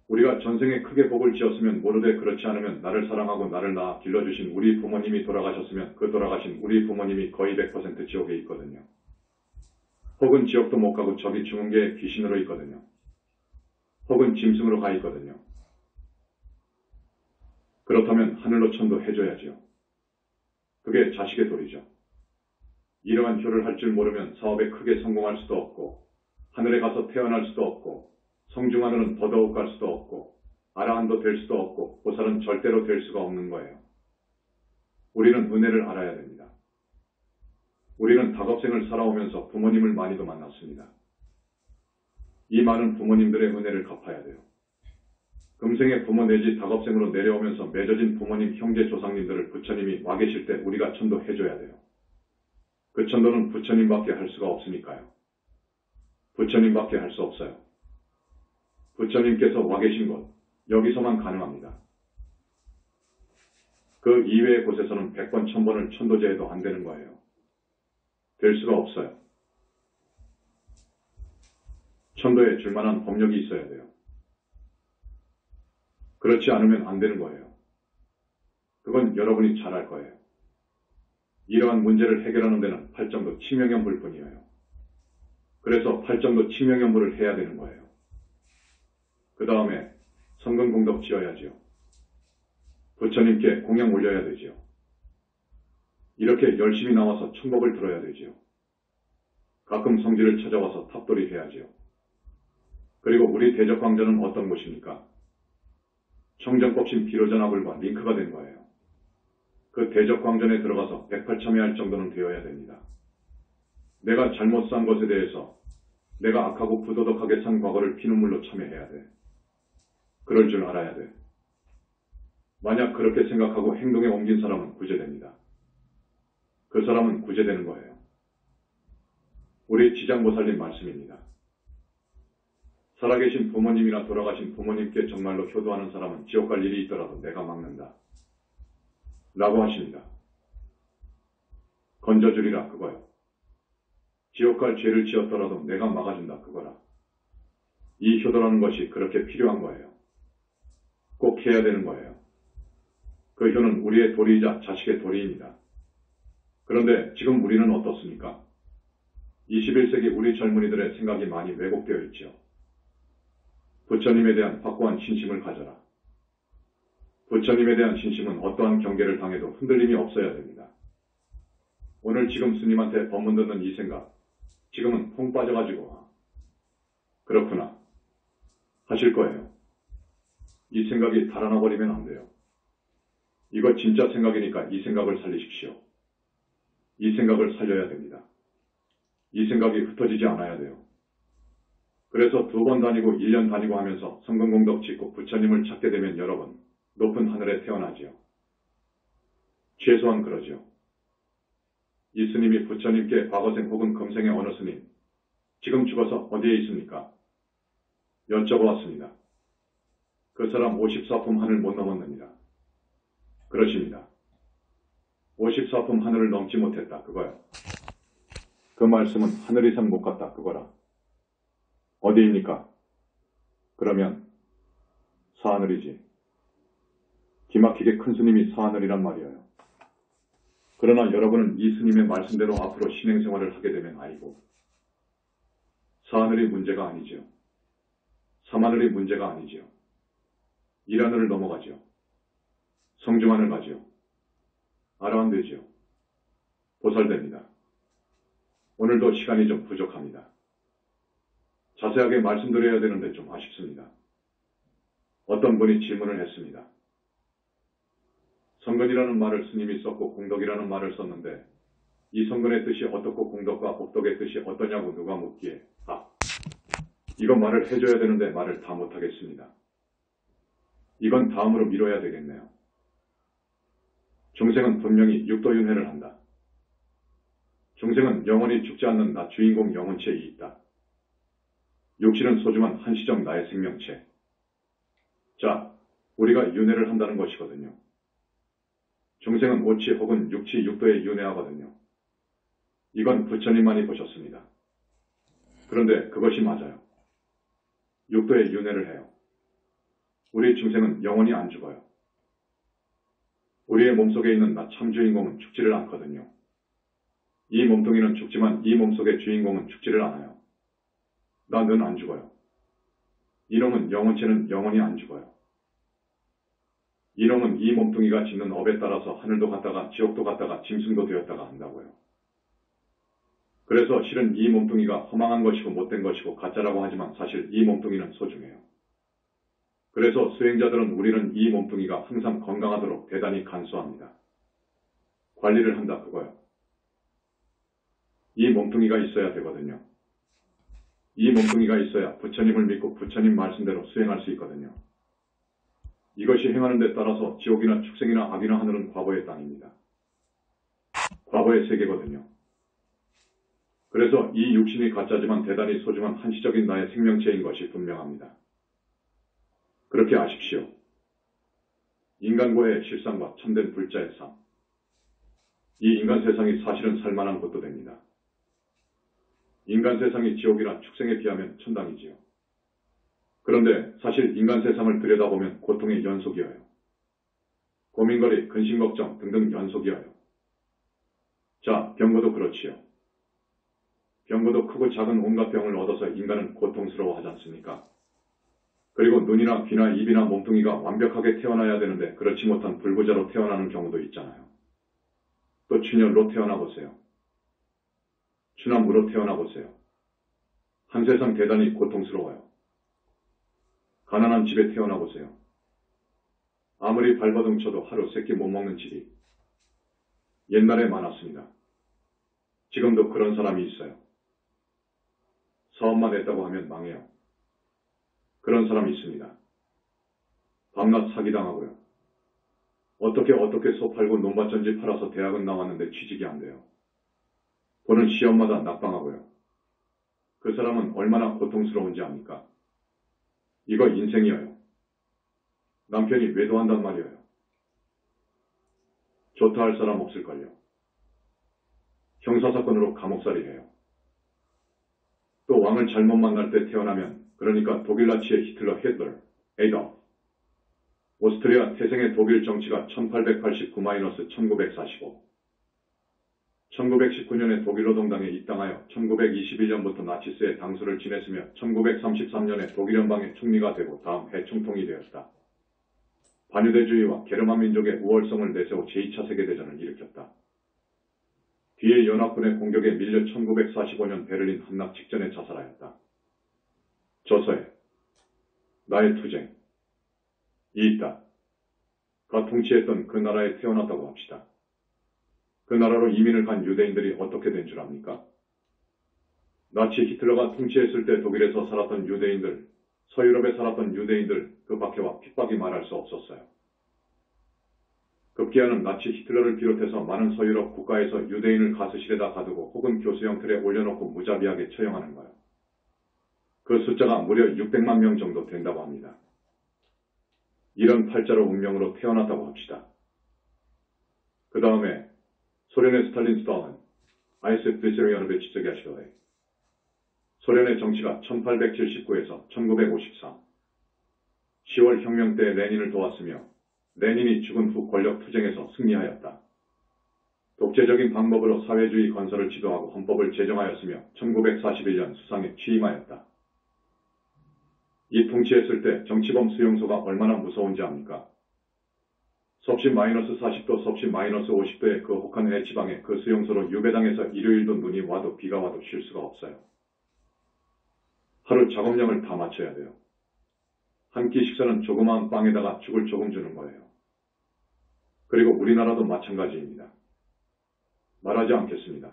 우리가 전생에 크게 복을 지었으면 모르되 그렇지 않으면 나를 사랑하고 나를 낳아 길러주신 우리 부모님이 돌아가셨으면 그 돌아가신 우리 부모님이 거의 100% 지옥에 있거든요. 혹은 지옥도 못 가고 저기 죽은 게 귀신으로 있거든요. 혹은 짐승으로 가 있거든요. 그렇다면 하늘로 천도해줘야지요. 그게 자식의 도리죠. 이러한 효를 할 줄 모르면 사업에 크게 성공할 수도 없고 하늘에 가서 태어날 수도 없고 성중하늘은 더더욱 갈 수도 없고 아라한도 될 수도 없고 보살은 절대로 될 수가 없는 거예요. 우리는 은혜를 알아야 됩니다. 우리는 다급생을 살아오면서 부모님을 많이도 만났습니다. 이 많은 부모님들의 은혜를 갚아야 돼요. 금생의 부모 내지 다급생으로 내려오면서 맺어진 부모님, 형제, 조상님들을 부처님이 와 계실 때 우리가 천도해줘야 돼요. 그 천도는 부처님밖에 할 수가 없으니까요. 부처님밖에 할 수 없어요. 부처님께서 와 계신 곳, 여기서만 가능합니다. 그 이외의 곳에서는 100번, 1000번을 천도제해도 안 되는 거예요. 될 수가 없어요. 천도에 줄 만한 법력이 있어야 돼요. 그렇지 않으면 안 되는 거예요. 그건 여러분이 잘 알 거예요. 이러한 문제를 해결하는 데는 팔정도 치명연불 뿐이에요. 그래서 팔정도 치명연불을 해야 되는 거예요. 그 다음에 성근공덕 지어야지요. 부처님께 공양 올려야 되지요. 이렇게 열심히 나와서 천법을 들어야 되지요. 가끔 성지를 찾아와서 탑돌이 해야지요. 그리고 우리 대적광전은 어떤 곳입니까? 청정법신 비로전화불과 링크가 된 거예요. 그 대적광전에 들어가서 백팔참회할 정도는 되어야 됩니다. 내가 잘못 산 것에 대해서 내가 악하고 부도덕하게 산 과거를 피눈물로 참회해야 돼. 그럴 줄 알아야 돼. 만약 그렇게 생각하고 행동에 옮긴 사람은 구제됩니다. 그 사람은 구제되는 거예요. 우리 지장보살님 말씀입니다. 살아계신 부모님이나 돌아가신 부모님께 정말로 효도하는 사람은 지옥 갈 일이 있더라도 내가 막는다. 라고 하십니다. 건져주리라 그거요. 지옥 갈 죄를 지었더라도 내가 막아준다 그거라. 이 효도라는 것이 그렇게 필요한 거예요. 꼭 해야 되는 거예요. 그 효는 우리의 도리이자 자식의 도리입니다. 그런데 지금 우리는 어떻습니까? 21세기 우리 젊은이들의 생각이 많이 왜곡되어 있죠. 부처님에 대한 확고한 신심을 가져라. 부처님에 대한 신심은 어떠한 경계를 당해도 흔들림이 없어야 됩니다. 오늘 지금 스님한테 법문 듣는 이 생각, 지금은 콩 빠져가지고 그렇구나 하실 거예요. 이 생각이 달아나 버리면 안 돼요. 이거 진짜 생각이니까 이 생각을 살리십시오. 이 생각을 살려야 됩니다. 이 생각이 흩어지지 않아야 돼요. 그래서 2번 다니고 1년 다니고 하면서 성근공덕 짓고 부처님을 찾게 되면 여러분 높은 하늘에 태어나지요. 최소한 그러지요. 이 스님이 부처님께 과거생 혹은 금생의 어느 스님 지금 죽어서 어디에 있습니까? 여쭤보았습니다. 그 사람 54품 하늘 못 넘었느니라. 그러십니다. 54품 하늘을 넘지 못했다 그거야. 그 말씀은 하늘 이상 못 갔다 그거라. 어디입니까? 그러면 사하늘이지. 기막히게 큰 스님이 사하늘이란 말이에요. 그러나 여러분은 이 스님의 말씀대로 앞으로 신행생활을 하게 되면 아이고 사하늘이 문제가 아니지요. 삼하늘이 문제가 아니지요. 일하늘을 넘어가지요. 성중하늘 가지요. 아라한 되지요. 보살됩니다. 오늘도 시간이 좀 부족합니다. 자세하게 말씀드려야 되는데 좀 아쉽습니다. 어떤 분이 질문을 했습니다. 선근이라는 말을 스님이 썼고 공덕이라는 말을 썼는데 이 선근의 뜻이 어떻고 공덕과 복덕의 뜻이 어떠냐고 누가 묻기에 이거 말을 해줘야 되는데 말을 다 못하겠습니다. 이건 다음으로 미뤄야 되겠네요. 중생은 분명히 육도윤회를 한다. 중생은 영원히 죽지 않는 나 주인공 영혼체에 있다. 육신은 소중한 한시적 나의 생명체. 자, 우리가 윤회를 한다는 것이거든요. 중생은 오치 혹은 육치 육도에 윤회하거든요. 이건 부처님만이 보셨습니다. 그런데 그것이 맞아요. 육도에 윤회를 해요. 우리 중생은 영원히 안 죽어요. 우리의 몸속에 있는 나 참주인공은 죽지를 않거든요. 이 몸뚱이는 죽지만 이 몸속의 주인공은 죽지를 않아요. 나는 안 죽어요. 이놈은 영혼체는 영원히 안 죽어요. 이놈은 이 몸뚱이가 짓는 업에 따라서 하늘도 갔다가 지옥도 갔다가 짐승도 되었다가 한다고요. 그래서 실은 이 몸뚱이가 허망한 것이고 못된 것이고 가짜라고 하지만 사실 이 몸뚱이는 소중해요. 그래서 수행자들은 우리는 이 몸뚱이가 항상 건강하도록 대단히 간수합니다. 관리를 한다 그거요. 이 몸뚱이가 있어야 되거든요. 이 몸뚱이가 있어야 부처님을 믿고 부처님 말씀대로 수행할 수 있거든요. 이것이 행하는 데 따라서 지옥이나 축생이나 악이나 하늘은 과거의 땅입니다. 과거의 세계거든요. 그래서 이 육신이 가짜지만 대단히 소중한 한시적인 나의 생명체인 것이 분명합니다. 그렇게 아십시오. 인간과의 실상과 참된 불자의 삶. 이 인간 세상이 사실은 살만한 곳도 됩니다. 인간 세상이 지옥이나 축생에 비하면 천당이지요. 그런데 사실 인간 세상을 들여다보면 고통의 연속이어요. 고민거리, 근심걱정 등등 연속이어요. 자, 병고도 그렇지요. 병고도 크고 작은 온갖 병을 얻어서 인간은 고통스러워하지 않습니까? 그리고 눈이나 귀나 입이나 몸뚱이가 완벽하게 태어나야 되는데 그렇지 못한 불구자로 태어나는 경우도 있잖아요. 또 춘혈로 태어나보세요. 추남으로 태어나보세요. 한 세상 대단히 고통스러워요. 가난한 집에 태어나보세요. 아무리 발버둥 쳐도 하루 세끼 못 먹는 집이 옛날에 많았습니다. 지금도 그런 사람이 있어요. 사업만 했다고 하면 망해요. 그런 사람이 있습니다. 밤낮 사기당하고요. 어떻게 소 팔고 논밭전지 팔아서 대학은 나왔는데 취직이 안 돼요. 보는 시험마다 낙방하고요. 그 사람은 얼마나 고통스러운지 압니까? 이거 인생이에요. 남편이 외도한단 말이에요. 좋다 할 사람 없을걸요. 형사사건으로 감옥살이 해요. 또 왕을 잘못 만날 때 태어나면 그러니까 독일 나치의 히틀러 에이더 오스트리아 태생의 독일 정치가 1889-1945 1919년에 독일 노동당에 입당하여 1921년부터 나치스의 당수를 지냈으며 1933년에 독일 연방의 총리가 되고 다음 해 총통이 되었다. 반유대주의와 게르만 민족의 우월성을 내세워 제2차 세계대전을 일으켰다. 뒤에 연합군의 공격에 밀려 1945년 베를린 함락 직전에 자살하였다. 저서에 나의 투쟁이 있다. 가 통치했던 그 나라에 태어났다고 합시다. 그 나라로 이민을 간 유대인들이 어떻게 된 줄 압니까? 나치 히틀러가 통치했을 때 독일에서 살았던 유대인들, 서유럽에 살았던 유대인들 그 박해와 핍박이 말할 수 없었어요. 급기야는 나치 히틀러를 비롯해서 많은 서유럽 국가에서 유대인을 가스실에다 가두고 혹은 교수형 틀에 올려놓고 무자비하게 처형하는 거예요. 그 숫자가 무려 600만 명 정도 된다고 합니다. 이런 팔자로 운명으로 태어났다고 합시다. 그 다음에 소련의 스탈린 스탈린, 아이스 비스리언의 지적이 하시더래. 소련의 정치가 1879에서 1953, 10월 혁명 때 레닌을 도왔으며 레닌이 죽은 후 권력 투쟁에서 승리하였다. 독재적인 방법으로 사회주의 건설을 지도하고 헌법을 제정하였으며 1941년 수상에 취임하였다. 이 통치했을 때 정치범 수용소가 얼마나 무서운지 압니까? 섭씨 마이너스 40도, 섭씨 마이너스 50도의 그 혹한 해 지방에 그 수용소로 유배당해서 일요일도 눈이 와도 비가 와도 쉴 수가 없어요. 하루 작업량을 다 맞춰야 돼요. 한 끼 식사는 조그마한 빵에다가 죽을 조금 주는 거예요. 그리고 우리나라도 마찬가지입니다. 말하지 않겠습니다.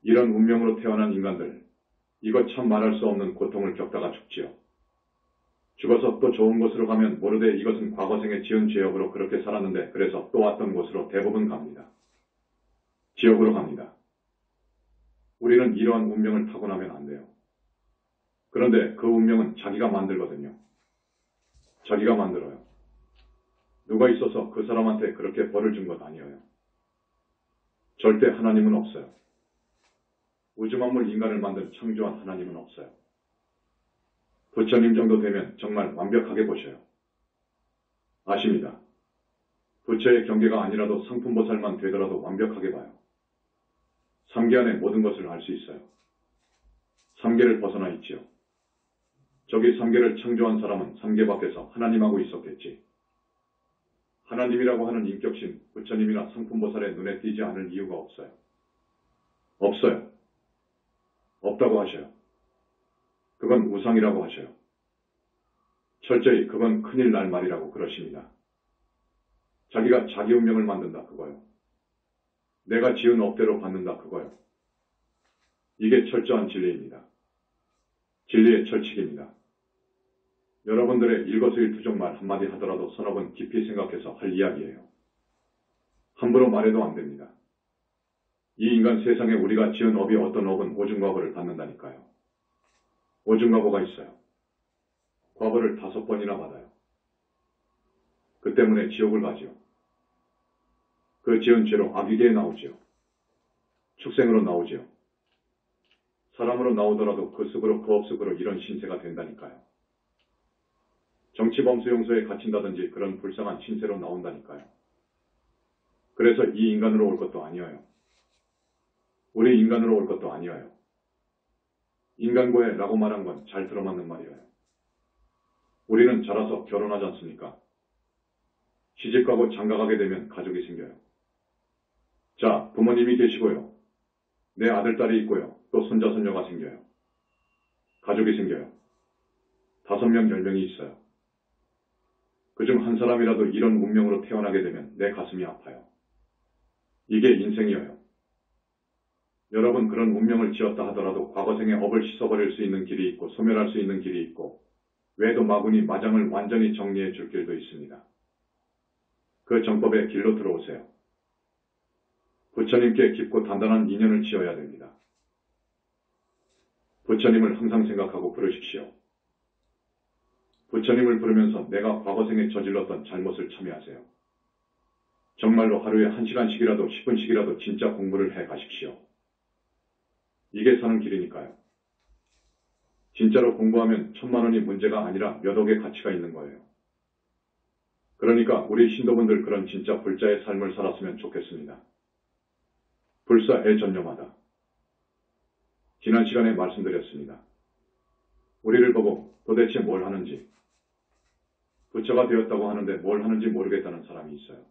이런 운명으로 태어난 인간들, 이것 참 말할 수 없는 고통을 겪다가 죽지요. 죽어서 또 좋은 곳으로 가면 모르되 이것은 과거생에 지은 죄업으로 그렇게 살았는데 그래서 또 왔던 곳으로 대부분 갑니다. 지옥으로 갑니다. 우리는 이러한 운명을 타고나면 안 돼요. 그런데 그 운명은 자기가 만들거든요. 자기가 만들어요. 누가 있어서 그 사람한테 그렇게 벌을 준 것 아니에요. 절대 하나님은 없어요. 우주만물 인간을 만든 창조한 하나님은 없어요. 부처님 정도 되면 정말 완벽하게 보셔요. 아십니다. 부처의 경계가 아니라도 상품보살만 되더라도 완벽하게 봐요. 삼계 안에 모든 것을 알 수 있어요. 삼계를 벗어나 있지요. 저기 삼계를 창조한 사람은 삼계 밖에서 하나님하고 있었겠지. 하나님이라고 하는 인격신, 부처님이나 상품보살의 눈에 띄지 않을 이유가 없어요. 없어요. 없다고 하셔요. 그건 우상이라고 하셔요. 철저히 그건 큰일 날 말이라고 그러십니다. 자기가 자기 운명을 만든다 그거요. 내가 지은 업대로 받는다 그거요. 이게 철저한 진리입니다. 진리의 철칙입니다. 여러분들의 일거수일투족 말 한마디 하더라도 서너 번 깊이 생각해서 할 이야기예요. 함부로 말해도 안 됩니다. 이 인간 세상에 우리가 지은 업이 어떤 업은 오중과보를 받는다니까요. 오중과보가 있어요. 과보를 5번이나 받아요. 그 때문에 지옥을 가지요. 그 지은 죄로 악이계에 나오지요. 축생으로 나오지요. 사람으로 나오더라도 그 습으로 그 업습으로 이런 신세가 된다니까요. 정치범수용소에 갇힌다든지 그런 불쌍한 신세로 나온다니까요. 그래서 이 인간으로 올 것도 아니어요. 우리 인간으로 올 것도 아니어요. 인간고해라고 말한 건 잘 들어맞는 말이에요. 우리는 자라서 결혼하지 않습니까? 시집가고 장가가게 되면 가족이 생겨요. 자, 부모님이 계시고요. 내 아들, 딸이 있고요. 또 손자, 손녀가 생겨요. 가족이 생겨요. 5명, 10명이 있어요. 그중 한 사람이라도 이런 운명으로 태어나게 되면 내 가슴이 아파요. 이게 인생이에요. 여러분 그런 운명을 지었다 하더라도 과거생의 업을 씻어버릴 수 있는 길이 있고 소멸할 수 있는 길이 있고 외도 마구니 마장을 완전히 정리해 줄 길도 있습니다. 그 정법의 길로 들어오세요. 부처님께 깊고 단단한 인연을 지어야 됩니다. 부처님을 항상 생각하고 부르십시오. 부처님을 부르면서 내가 과거생에 저질렀던 잘못을 참여하세요. 정말로 하루에 1시간씩이라도 10분씩이라도 진짜 공부를 해 가십시오. 이게 사는 길이니까요. 진짜로 공부하면 1000만 원이 문제가 아니라 몇 억의 가치가 있는 거예요. 그러니까 우리 신도분들 그런 진짜 불자의 삶을 살았으면 좋겠습니다. 불사에 전념하다. 지난 시간에 말씀드렸습니다. 우리를 보고 도대체 뭘 하는지, 부처가 되었다고 하는데 뭘 하는지 모르겠다는 사람이 있어요.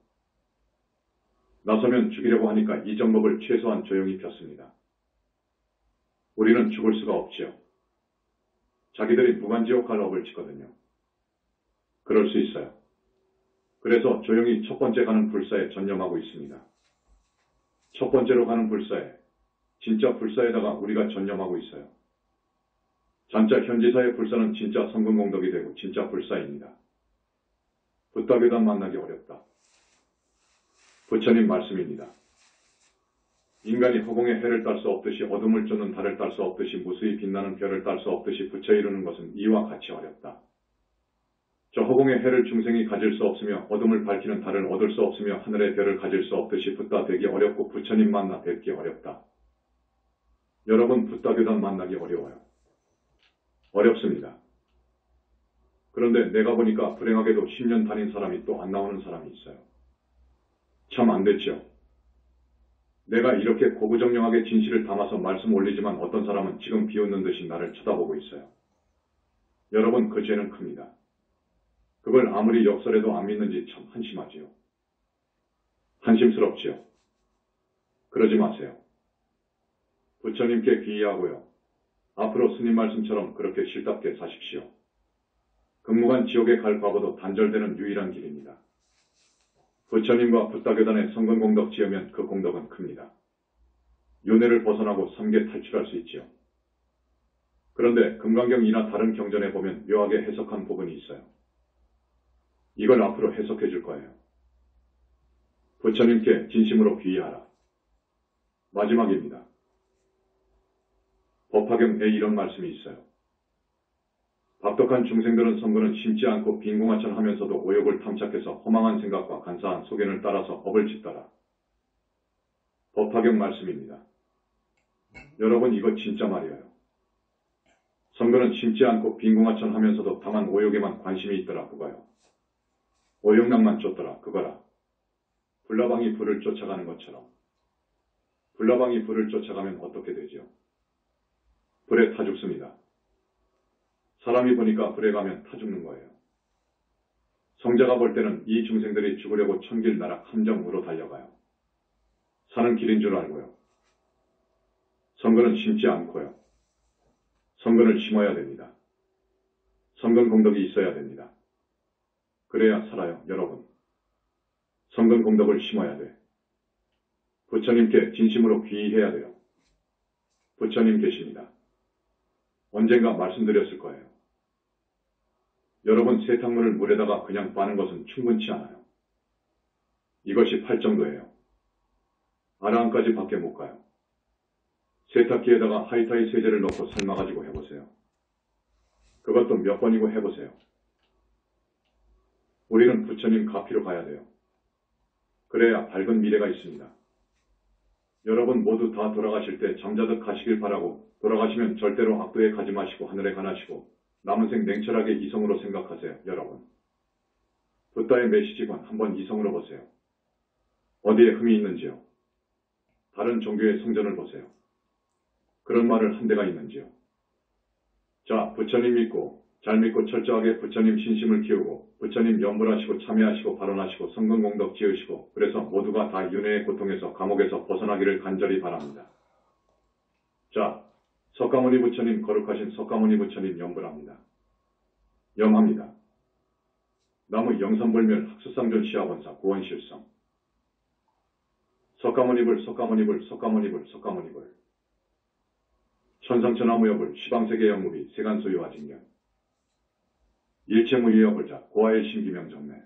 나서면 죽이려고 하니까 이 정법을 최소한 조용히 폈습니다. 우리는 죽을 수가 없지요. 자기들이 무간지옥 갈 업을 짓거든요. 그럴 수 있어요. 그래서 조용히 첫 번째 가는 불사에 전념하고 있습니다. 첫 번째로 가는 불사에, 진짜 불사에다가 우리가 전념하고 있어요. 진짜 현지사의 불사는 진짜 성근공덕이 되고 진짜 불사입니다. 붓다교단 만나기 어렵다. 부처님 말씀입니다. 인간이 허공에 해를 딸 수 없듯이 어둠을 쫓는 달을 딸 수 없듯이 무수히 빛나는 별을 딸 수 없듯이 부처 이루는 것은 이와 같이 어렵다. 저 허공의 해를 중생이 가질 수 없으며 어둠을 밝히는 달을 얻을 수 없으며 하늘의 별을 가질 수 없듯이 붓다 되기 어렵고 부처님 만나 뵙기 어렵다. 여러분 붓다교단 만나기 어려워요. 어렵습니다. 그런데 내가 보니까 불행하게도 10년 다닌 사람이 또 안 나오는 사람이 있어요. 참 안 됐죠. 내가 이렇게 고구정령하게 진실을 담아서 말씀 올리지만 어떤 사람은 지금 비웃는 듯이 나를 쳐다보고 있어요. 여러분 그 죄는 큽니다. 그걸 아무리 역설해도 안 믿는지 참 한심하지요. 한심스럽지요. 그러지 마세요. 부처님께 귀의하고요. 앞으로 스님 말씀처럼 그렇게 실답게 사십시오. 극무간 지옥에 갈 과거도 단절되는 유일한 길입니다. 부처님과 붓다교단에 성근공덕 지으면 그 공덕은 큽니다. 윤회를 벗어나고 삼계 탈출할 수 있지요. 그런데 금강경이나 다른 경전에 보면 묘하게 해석한 부분이 있어요. 이걸 앞으로 해석해 줄 거예요. 부처님께 진심으로 귀의하라. 마지막입니다. 법화경에 이런 말씀이 있어요. 박덕한 중생들은 성근은 심지 않고 빈궁하천하면서도 오욕을 탐착해서 허망한 생각과 간사한 소견을 따라서 업을 짓더라. 법화경 말씀입니다. 여러분 이거 진짜 말이에요. 성근은 심지 않고 빈궁하천하면서도 다만 오욕에만 관심이 있더라 그거요. 오욕락만 쫓더라 그거라. 불나방이 불을 쫓아가는 것처럼. 불나방이 불을 쫓아가면 어떻게 되지요? 불에 타 죽습니다. 사람이 보니까 불에 가면 타 죽는 거예요. 성자가 볼 때는 이 중생들이 죽으려고 천길 나락 함정으로 달려가요. 사는 길인 줄 알고요. 성근은 심지 않고요. 성근을 심어야 됩니다. 성근 공덕이 있어야 됩니다. 그래야 살아요, 여러분. 성근 공덕을 심어야 돼. 부처님께 진심으로 귀의해야 돼요. 부처님 계십니다. 언젠가 말씀드렸을 거예요. 여러분 세탁물을 물에다가 그냥 빠는 것은 충분치 않아요. 이것이 팔 정도예요. 아라한까지 밖에 못 가요. 세탁기에다가 하이타이 세제를 넣고 삶아가지고 해보세요. 그것도 몇 번이고 해보세요. 우리는 부처님 가피로 가야 돼요. 그래야 밝은 미래가 있습니다. 여러분 모두 다 돌아가실 때 잠자듯 가시길 바라고 돌아가시면 절대로 악도에 가지 마시고 하늘에 가나시고 남은 생 냉철하게 이성으로 생각하세요. 여러분. 붓다의 메시지건 한번 이성으로 보세요. 어디에 흠이 있는지요? 다른 종교의 성전을 보세요. 그런 말을 한 데가 있는지요? 자, 부처님 믿고 잘 믿고 철저하게 부처님 신심을 키우고 부처님 염불하시고 참여하시고 발언하시고 성근공덕 지으시고 그래서 모두가 다 윤회의 고통에서 감옥에서 벗어나기를 간절히 바랍니다. 자, 석가모니 부처님 거룩하신 석가모니 부처님 염불합니다. 염합니다. 나무 영산불멸 학수상전 시아원사 구원실성 석가모니불 석가모니불 석가모니불 석가모니불 천상천하무여불 시방세계 영무비 세간소유와 징견 일체무유여불자 고아의 신기명 정매